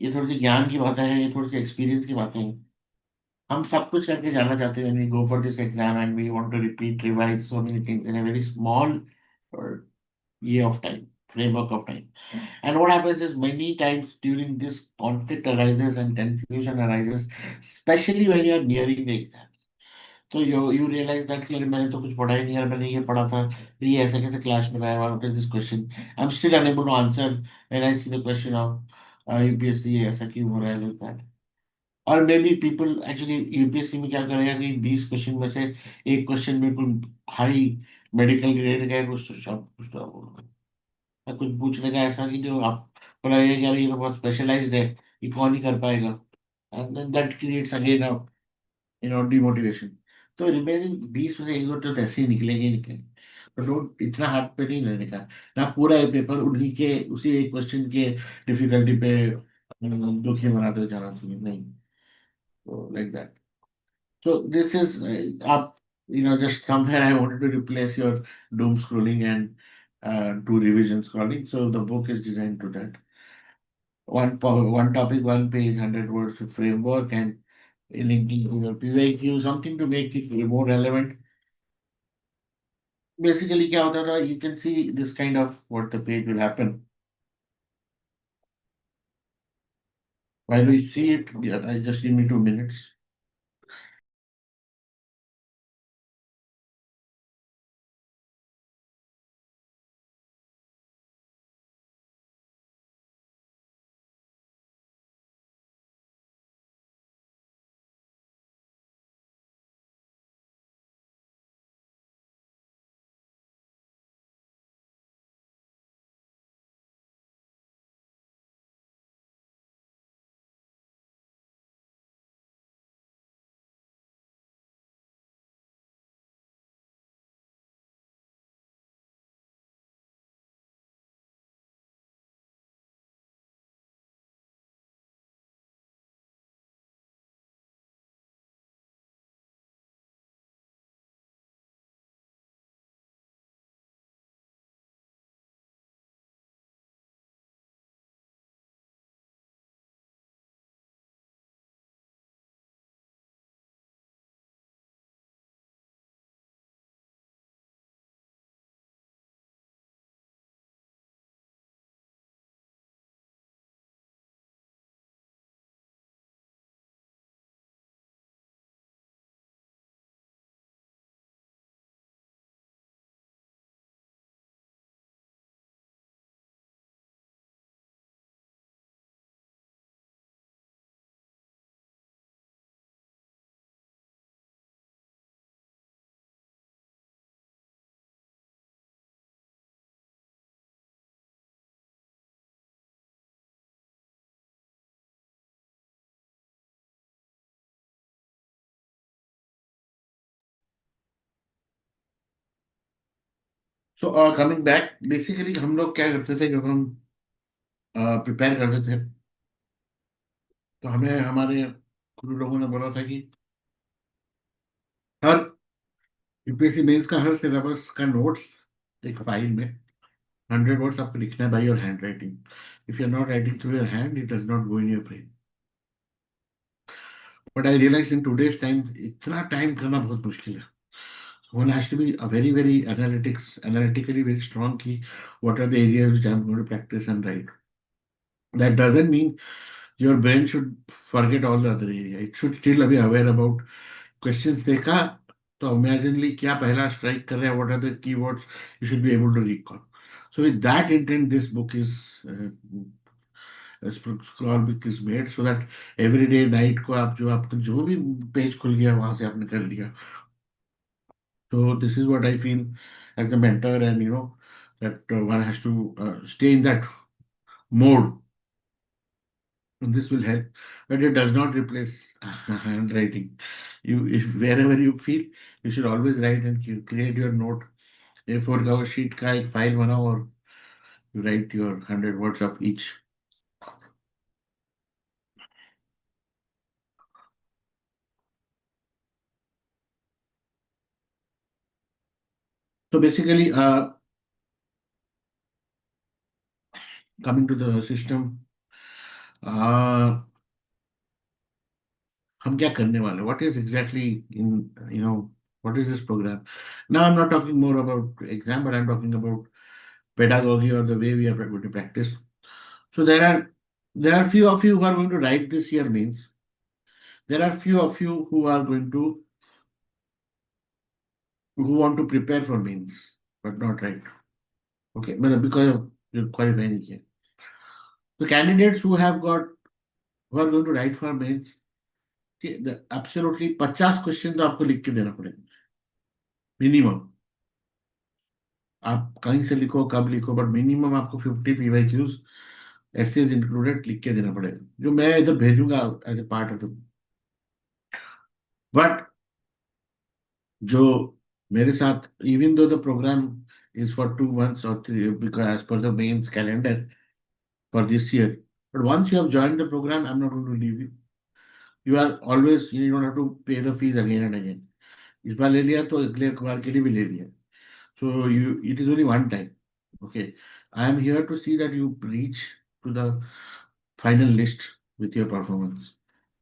ये थोड़ी सी ज्ञान की बातें हैं, ये थोड़ी सी एक्सपीरियंस की बातें हैं। हम सब कुछ करके जाना चाहते हैं, when we go for this exam and we want to repeat, revise so many things in a very small uh, year of time, framework of time. And what happens is many times during this conflict arises and confusion arises, especially when you are nearing the exam. तो you realize that कि अरे मैंने तो कुछ पढ़ा ही नहीं यार, मैंने ये पढ़ा था, फिर ये ऐसे कैसे क्लास में आया, what is this question? I'm still unable to answer when I see the question of UPSC, ये ऐसा क्यों हो रहा है, like that. और may be people actually UPSC में क्या करेगा कि 20 क्वेश्चन में से एक क्वेश्चन बिल्कुल हाई मेडिकल ग्रेड का है, कुछ पूछने का ऐसा कि जो आप बोला ये यार ये तो बहुत स्पेशलाइज्ड है, ये कौन ही कर पाएगा, and then that creates again demotivation. तो रिमेनिंग 20 में से एक दो तो ऐसे ही निकलेंगे ही निकलेंगे। तो लोग इतना हार्ड पे नहीं लेने का, ना पूरा ये पेपर उन्हीं के उसी एक क्वेश्चन के डिफिकल्टी पे दुखी बनाते हुए जाना चाहिए, नहीं। तो like that. So this is up, just somewhere I wanted to replace your doom scrolling and do revision scrolling. So the book is designed to that. One topic, one page, 100 words with framework and linking to your PYQ, something to make it more relevant. Basically, क्या होता था, you can see this kind of what the page will happen. While we see it, yeah, I just give me 2 minutes. So coming back, basically हम लोग क्या करते थे जब हम प्रिपेयर करते थे, तो हमें हमारे गुरु लोगों ने बोला था कि हर यूपीएससी मेंस का हर सिलेबस का नोट्स एक फाइल में 100 वर्ड्स आपको लिखना है by your handwriting. If you are not writing through your hand, it does not go in your brain. But I realise in today's time इतना time करना बहुत मुश्किल है। One has to be a very, very analytically very strong key. What are the areas which I'm going to practice and write? That doesn't mean your brain should forget all the other area. It should still be aware about questions देखा तो imaginely क्या पहला strike कर रहा है, what are the keywords you should be able to recall. So with that intent, this book is scroll book is made so that every day night को आप जो आपका जो भी पेज खुल गया वहां से आपने कर लिया. So this is what I feel as a mentor, and that one has to stay in that mode, and this will help. But it does not replace handwriting. If wherever you feel, you should always write and create your note. A4 cover sheet का एक file बनाओ और you write your 100 words of each. So basically, coming to the system, uh, हम क्या करने वाले? What is exactly in what is this program? Now I'm not talking more about exam, but I'm talking about pedagogy or the way we are going to practice. So there are few of you who are going to write this year mains. There are few of you who are going to who want to prepare for mains, but not write. Okay, but because of the qualifying here. The candidates who are going to write for mains, the absolutely 50 question तो आपको लिख के देना पड़ेगा minimum. आप कहीं से लिखो कब लिखो, बट मिनिमम आपको 50 PYQs एसेज इंक्लूडेड लिख के देना पड़ेगा, जो मैं इधर भेजूंगा as a part of the. But जो मेरे साथ, even though the programme is for 2 months or 3, because as per the mains calendar for this year, but once you have joined the program, I'm not going to leave you. You are always, you don't have to pay the fees again and again. इस बार ले लिया तो अगले बार के लिए भी ले लिया. So it is only one time. Okay. I am here to see that you reach to the final list with your performance.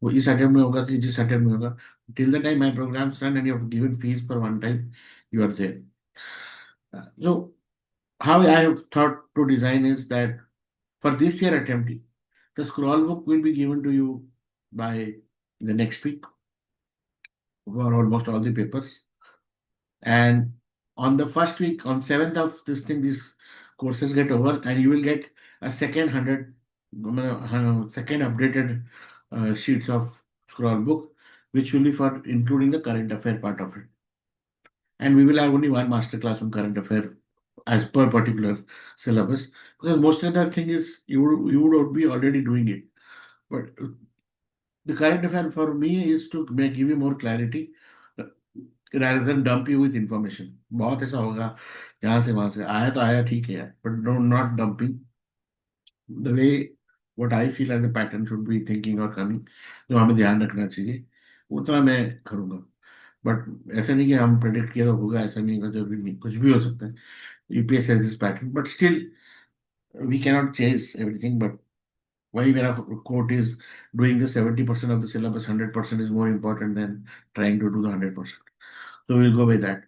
वो इस अटेम्प्ट में होगा कि जिस अटेम्प्ट में होगा. Till the time my programs run and you have given fees for one time, you are there. So how I have thought to design is that for this year attempt, the scroll book will be given to you by the next week for almost all the papers. And on the first week, on 7th of this thing, these courses get over, and you will get a second 100, second updated sheets of scroll book, which will be for including the current affair part of it. And we will have only one master class on current affair as per particular syllabus, because most of the thing is you would be already doing it. But the current affair for me is to give you more clarity rather than dump you with information. बहुत ऐसा होगा यहाँ से वहां से आया तो आया ठीक है, but no, not dumping. The way what I feel as a pattern should be thinking or coming, जो हमें ध्यान रखना चाहिए उतना मैं करूँगा. बट ऐसा नहीं कि हम प्रेडिक्ट किया तो होगा, ऐसा नहीं होगा, जरूरी नहीं, कुछ भी हो सकता है. UPS has this pattern, but still we cannot chase everything. But वही मेरा quote is, doing the 70% of the syllabus 100% is more important than trying to do the 100%. So we'll go with that.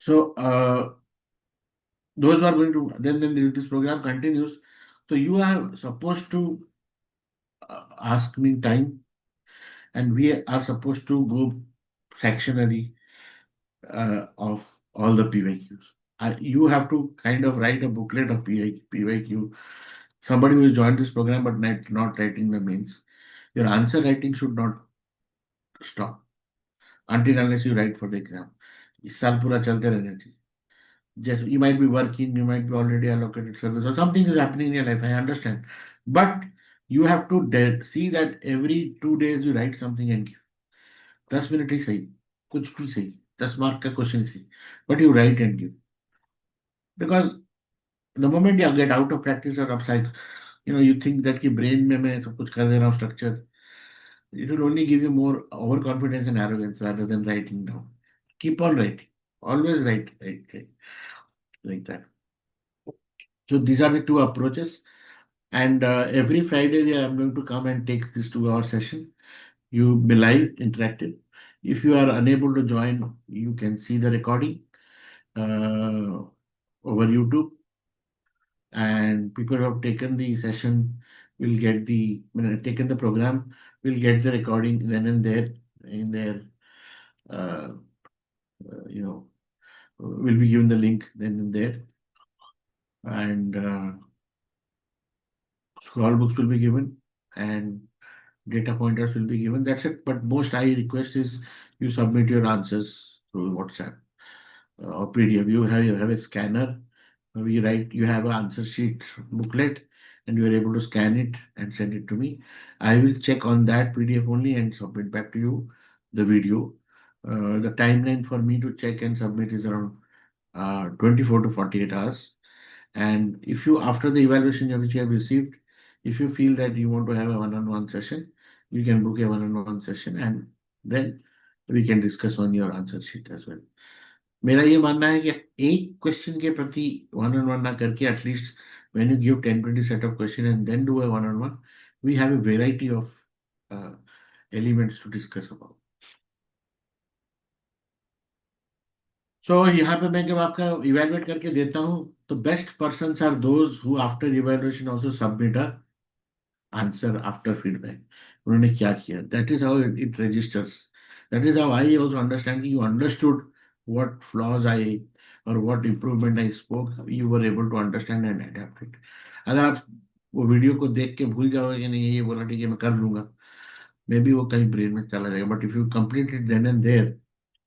So those who are going to then this program continues. So you are supposed to ask me time, and we are supposed to go sectionally of all the PYQs. You have to kind of write a booklet of PYQ. Somebody who has joined this program but not writing the mains, your answer writing should not stop until unless you write for the exam. इस साल पूरा चलते रहना चाहिए. Just you might be working, you might be already allocated service, or something is happening in your life. I understand, but you have to see that every 2 days you write something and give. 10 minutes ही सही, कुछ भी सही, 10 mark का question सही, but you write and give, because the moment you get out of practice or upside, you think that कि brain में मैं सब कुछ कर दे रहा हूँ structure, it will only give you more overconfidence and arrogance rather than writing down. Keep on writing, always write like that. So these are the two approaches. And every Friday, I'm going to come and take this 2 hour session. You be live, interactive. If you are unable to join, you can see the recording over YouTube. And people who have taken the session will get taken the program, will get the recording then and there in their, uh, will be given the link then and there. And Scroll books will be given and data pointers will be given. That's it. But most I request is you submit your answers through WhatsApp or PDF. You have a scanner. You write. You have an answer sheet booklet, and you are able to scan it and send it to me. I will check on that PDF only and submit back to you the video. The timeline for me to check and submit is around 24 to 48 hours. And if you, after the evaluation which you have received, if you feel that you want to have a one-on-one session, you can book a one-on-one session and then we can discuss on your answer sheet as well. मेरा ये मानना है कि एक question के प्रति one on one ना करके at least when you give 10-20 set of question and then do a one on one we have a variety of elements to discuss about. So यहाँ पे मैं जब आपका इवेलुएट करके देता हूँ तो best person are those who after evaluation also submit answer after feedback. उन्होंने क्या किया, that is how it registers. That is how I also understand you understood what flaws I or what improvement I spoke, you were able to understand and adapt it. अगर आप वो video को देख के भूल जाओगे कि नहीं ये बोला ठीक है मैं कर लूंगा, मे बी वो कहीं ब्रेन में चला जाएगा. But if you complete it then and there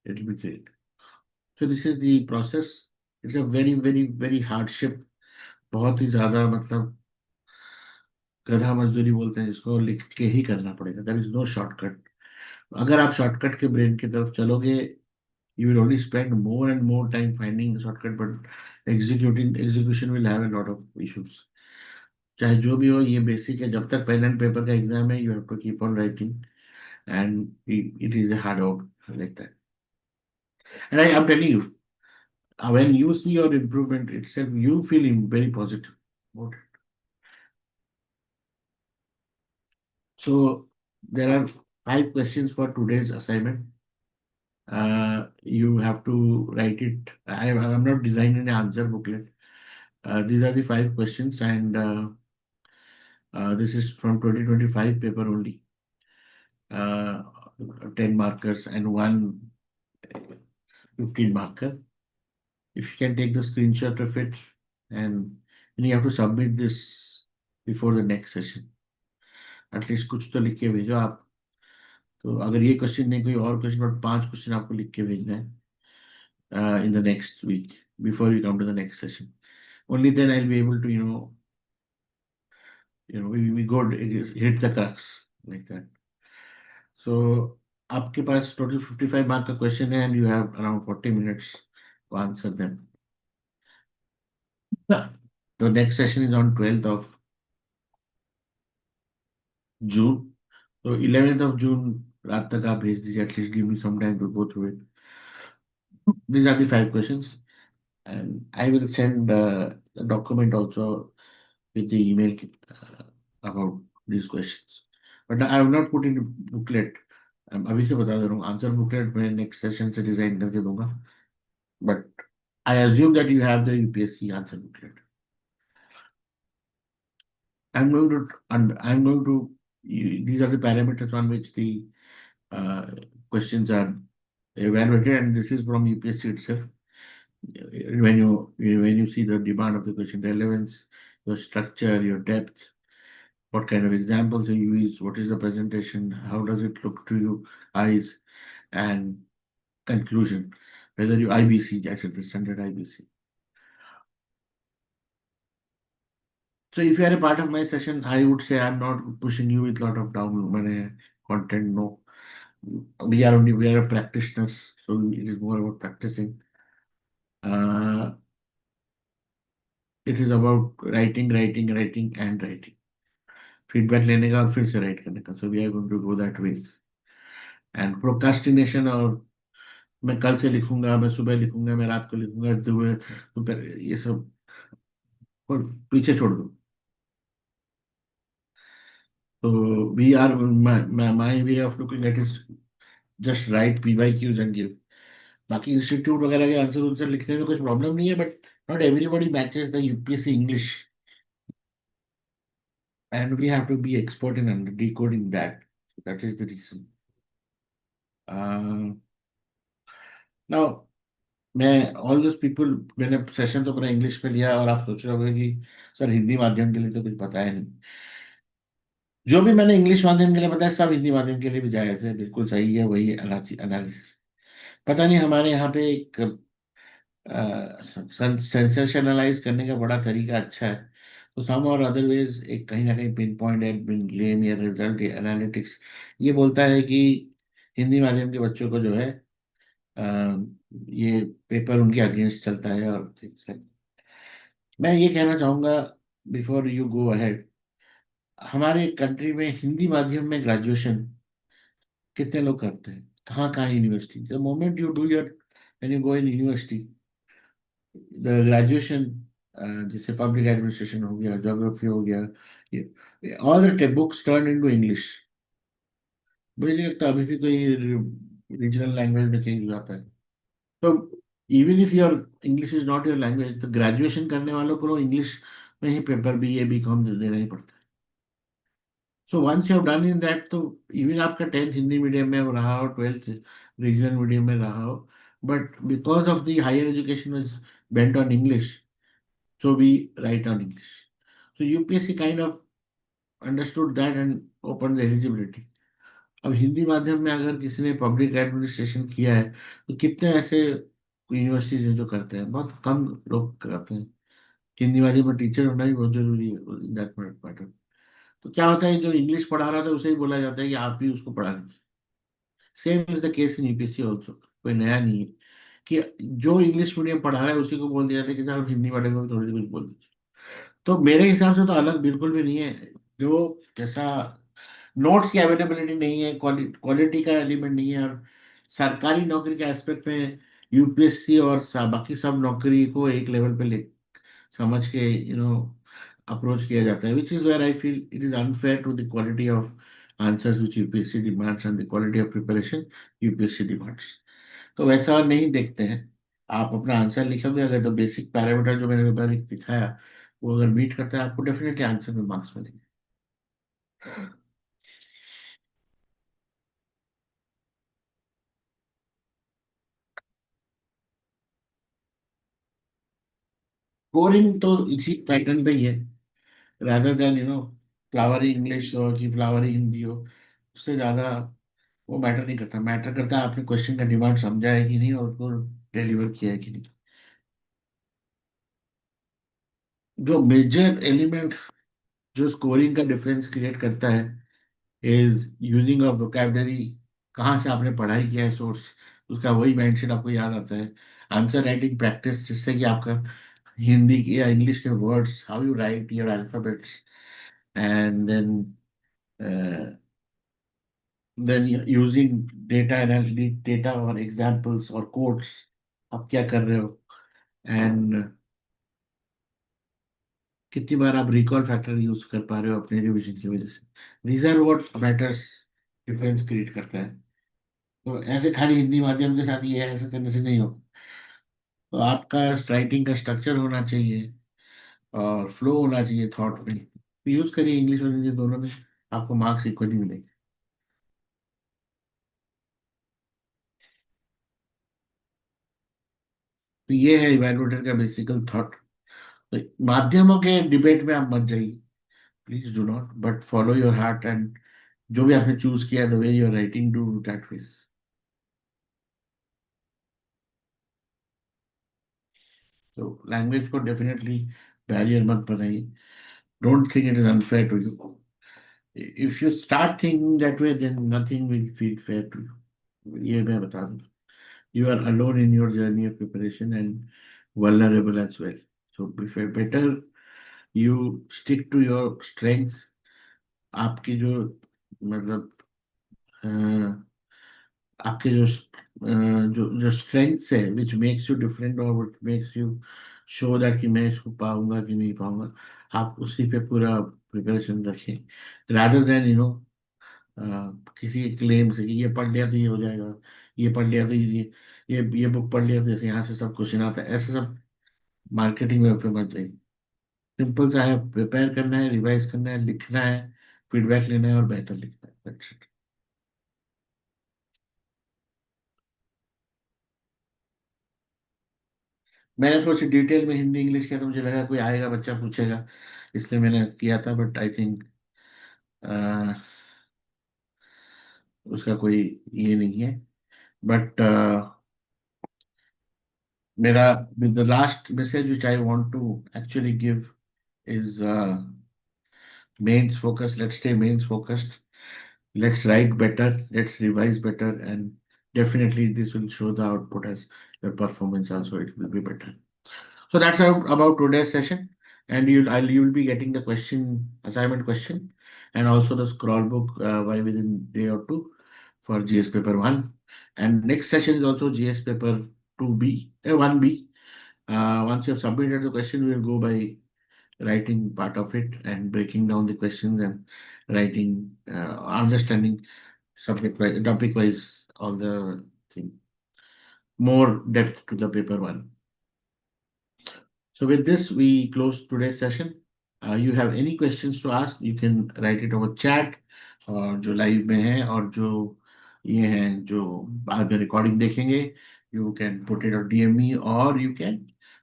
it will be great. So this is the process. It's a very very very hardship. बहुत ही ज्यादा मतलब गधा मजदूरी बोलते हैं जिसको, लिख के ही करना पड़ेगा. There is no shortcut. अगर आप शॉर्टकट के ब्रेन की तरफ चलोगे you will only spend more and more time finding the shortcut, but execution will have a lot of issues. चाहे जो भी हो ये बेसिक है. जब तक पेन एंड पेपर का एग्जाम है you have to keep on writing and it is a hard work like that. And I'm telling you, when you see your improvement itself, you feel very positive about it. So there are 5 questions for today's assignment. You have to write it. I'm not designing an answer booklet. These are the 5 questions, and this is from 2025 paper only. Uh, 10 markers and one 15 marker. If you can take the screenshot of it, and you have to submit this before the next session. At least कुछ तो लिख के भेजो आप. तो अगर ये question नहीं कोई और क्वेश्चन, बट 5 क्वेश्चन आपको लिख के भेजना है in the next week before you come to the next session. Only then I'll be able to we go hit the crux like that. So आपके पास टोटल 55 मार्क का क्वेश्चन है and you have around 40 minutes to answer them. The next session is on 12th of June. So 11th of June रात तक आप भेज दीजिए. At least give me some time to go through it. These are the 5 questions, and I will send the document also with the email about these questions. But I have not put in booklet. अभी से बता दे रहा हूँ answer booklet मैं next session से design करके दूंगा. But I assume that you have the UPSC answer booklet. I'm going to, these are the parameters on which the uh, questions are evaluated, and this is from UPSC itself. When you see the demand of the question, relevance, your structure, your depth, what kind of examples you use, what is the presentation, how does it look to you, eyes, and conclusion, whether you IBC, I said the standard IBC. So if you are a part of my session, I would say I'm not pushing you with a lot of down content. No, we are practitioners, so it is more about practicing. Uh, it is about writing, writing, writing, and writing. Feedback लेने का और फिर से write करने का. So we are going to go that ways. And procrastination और मैं कल से लिखूंगा, मैं सुबह लिखूंगा, मैं रात को लिखूंगा, दोपहर, ये सब और पीछे छोड़ दो. तो we are my way of looking at is just write PYQs and give. बाकी इंस्टीट्यूट वगैरह के आंसर उनसर लिखने में कुछ प्रॉब्लम नहीं है, but not everybody matches the UPSC English, and we have to be expert in decoding that. That is the reason. Uh, now मैं all those people, मैंने सेशन तो पूरा इंग्लिश में लिया, और आप सोच रहे होंगे कि सर हिंदी माध्यम के लिए तो कुछ पता है नहीं। जो भी मैंने इंग्लिश माध्यम के लिए बताया सब हिंदी माध्यम के लिए भी जायज है, बिल्कुल सही है, वही एनालिसिस। पता नहीं हमारे यहाँ पे एक सेंसेशनलाइज करने का बड़ा तरीका अच्छा है, तो सम और अदरवाइज एक कहीं ना कहीं पिन पॉइंट एट बिन ग्लेम या रिजल्ट या एनालिटिक्स ये बोलता है कि हिंदी माध्यम के बच्चों को जो है अ, ये पेपर उनके अगेंस्ट चलता है और things like- मैं ये कहना चाहूंगा बिफोर यू गो अहेड, हमारे कंट्री में हिंदी माध्यम में ग्रेजुएशन कितने लोग करते हैं, कहाँ कहाँ university, the moment you do your when you go in university, the graduation, जैसे पब्लिक एडमिनिस्ट्रेशन हो गया, ज्योग्राफी हो गया, ये all the books turn into English. मुझे नहीं लगता अभी भी कोई रीजनल लैंग्वेज में चेंज हो जाता है। तो even if your English is not your language, तो ग्रेजुएशन करने वालों को इंग्लिश में ही paper B A B com देना ही पड़ता है। So once you have done in that, तो इवन आपका टेंथ हिंदी मीडियम में रहा हो, ट्वेल्थ रीजनल मीडियम में रहा हो, but because of the higher education is bent on English, so we write on English. So UPSC kind of understood that and opened the eligibility. अब हिंदी माध्यम में अगर किसी ने पब्लिक एडमिनिस्ट्रेशन किया है, तो कितने ऐसे यूनिवर्सिटीज हैं जो करते हैं, बहुत कम लोग करते हैं। हिंदी माध्यम में टीचर होना भी बहुत जरूरी है इन दैट मैटर। तो क्या होता है, जो इंग्लिश पढ़ा रहा था उसे ही बोला जाता है कि आप भी उसको पढ़ा लीजिए। Same is the case in UPSC also, कोई नया नहीं है कि जो इंग्लिश मीडियम पढ़ा रहा है उसी को बोल दिया जाता है कि सर आप हिंदी मीडियम में थोड़ी सी कुछ बोल दीजिए। तो मेरे हिसाब से तो अलग बिल्कुल भी नहीं है। जो जैसा नोट्स की अवेलेबिलिटी नहीं है, क्वालिटी का एलिमेंट नहीं है, और सरकारी नौकरी के एस्पेक्ट में यूपीएससी और बाकी सब नौकरी को एक लेवल पे ले समझ के अप्रोच किया जाता है, which is where I feel it is unfair to the quality of answers which UPSC demands and the quality of preparation UPSC demands. तो वैसा नहीं देखते हैं। आप अपना आंसर लिखोगे, अगर तो बेसिक पैरामीटर जो मैंने ऊपर दिखाया वो अगर मीट करता है, आपको डेफिनेटली आंसर में मार्क्स मिलेंगे। स्कोरिंग तो इसी पैटर्न पे ही है, रादर देन फ्लावरी इंग्लिश हो कि फ्लावरी हिंदी हो, उससे ज्यादा वो मैटर नहीं करता। मैटर करता है आपने क्वेश्चन का डिमांड समझा है कि नहीं और उसको डिलीवर किया है कि नहीं। जो मेजर एलिमेंट जो स्कोरिंग का डिफरेंस क्रिएट करता है इज यूजिंग ऑफ वोकेबलरी, कहाँ से आपने पढ़ाई किया है, सोर्स, उसका वही माइंडसेट आपको याद आता है। आंसर राइटिंग प्रैक्टिस, जिससे कि आपका हिंदी या इंग्लिश के words, how you write your alphabets, and then using data analytic, data और एग्जांपल्स और कोड्स, आप क्या कर रहे हो, एंड कितनी बार आप रिकॉल फैक्टर यूज कर पा रहे हो अपने रिविजन की वजह से। These are what matters, difference create करता है। तो ऐसे खाली हिंदी माध्यम के साथ ये ऐसे करने से नहीं हो। तो आपका राइटिंग का स्ट्रक्चर होना चाहिए और फ्लो होना चाहिए थॉट में। यूज करिए इंग्लिश और हिंदी दोनों में, आपको मार्क्स इक्वली मिलेंगे। तो ये है इवैल्यूएटर का बेसिकल थॉट। तो माध्यमों के डिबेट में आप मत जाइए, please do not, but follow your heart, and जो भी आपने चूज किया, the way you are writing, do that way. तो लैंग्वेज को डेफिनेटली बैरियर मत बनाइए। Don't think it is unfair to you. If you start thinking that way, then nothing will feel fair to you, ये मैं बता दूं। You are alone in your journey of preparation and vulnerable as well. So better you stick to your strengths। आपकी जो मतलब अ, आपके जो strengths है विच मेक्स यू डिफरेंट और which makes you show that कि मैं इसको पाऊंगा कि नहीं पाऊंगा, आप उसी पे पूरा प्रिपरेशन रखें, rather देन किसी क्लेम से कि ये पढ़ लिया तो ये हो जाएगा, ये पढ़ लिया तो ये बुक पढ़ लिया तो जैसे यहाँ से सब क्वेश्चन आता है, ऐसे सब मार्केटिंग में पे मत जाइए। सिंपल सा है, प्रिपेयर करना है, रिवाइज करना है, लिखना है, फीडबैक लेना है और बेहतर लिखना है, that's it। मैंने थोड़ी सी डिटेल में हिंदी इंग्लिश किया तो मुझे लगा कोई आएगा बच्चा पूछेगा, इसलिए मैंने किया था, बट आई थिंक उसका कोई ये नहीं है। बट मेरा the last message which I want to actually give is mains focused. Let's stay mains focused. Let's write better. Let's revise better, and definitely this will show the output as your performance also. It will be better. So that's about today's session, and you'll be getting the question assignment question, and also the scroll book by within day or two for GS paper one. And next session is also GS paper two B, one B. Once you have submitted the question, we will go by writing part of it and breaking down the questions and writing, understanding subject wise, topic wise, all the thing, more depth to the paper one. So with this, we close today's session. You have any questions to ask, you can write it over chat, और जो live में है और जो ये हैं जो बाद में रिकॉर्डिंग देखेंगे, यू कैन पुट इट और डीएम मी, और you can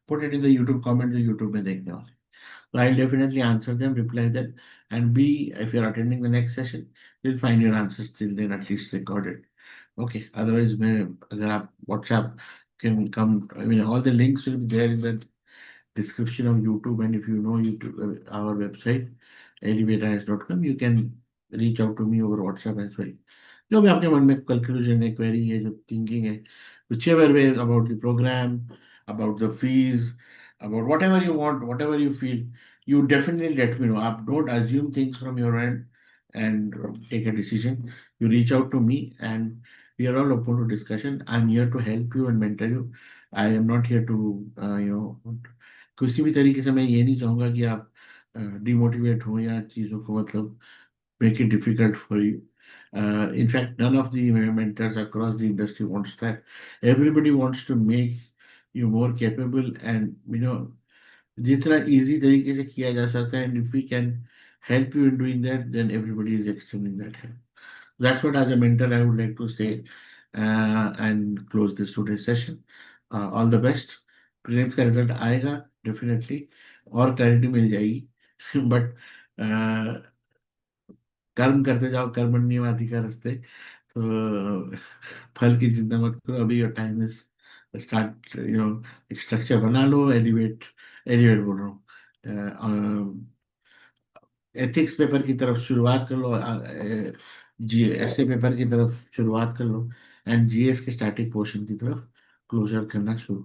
put it in the YouTube comment जो यूट्यूब में देखने वाले। So I'll definitely answer them, reply them, and B, if you're attending the next session, you'll find your answers till then at least recorded. Okay. Otherwise, मैं अगर आप WhatsApp can come, I mean, all the links will be there in the description of YouTube, and if you know YouTube, our website, elevate.com, you can reach out to me over WhatsApp as well. जो भी आपके मन में conclusion है, query है, जो thinking है, whichever way about the program, about the fees, about whatever you want, whatever you feel, you definitely let me know. आप don't assume things from your end and take a decision. You reach out to me, and we are all open to discussion. I'm here to help you and mentor you. I am not here to, किसी भी तरीके से मैं ये नहीं चाहूंगा कि आप डिमोटिवेट हो या चीज़ों को मतलब make it difficult for you. In fact, none of the mentors across the industry wants that. Everybody wants to make you more capable, and जितना easy तरीके से किया जा सकता है, and if we can help you in doing that, then everybody is extending that help. That's what, as a mentor, I would like to say, and close this today's session. All the best. Prelims का result आएगा definitely, और clarity मिल जाएगी but कर्म करते जाओ, कर्मण्येवाधिकारस्ते। तो फल की चिंता मत करो, अभी योर टाइम इज स्टार्ट, एक स्ट्रक्चर बना लो, एलिवेट, एलिवेट बोल रहा हूँ, एथिक्स पेपर की तरफ शुरुआत कर लो, जी एसए पेपर की तरफ शुरुआत कर लो, एंड जीएस के स्टैटिक पोर्शन की तरफ क्लोजर करना शुरू।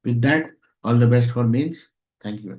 With that, all the best for mains. Thank you.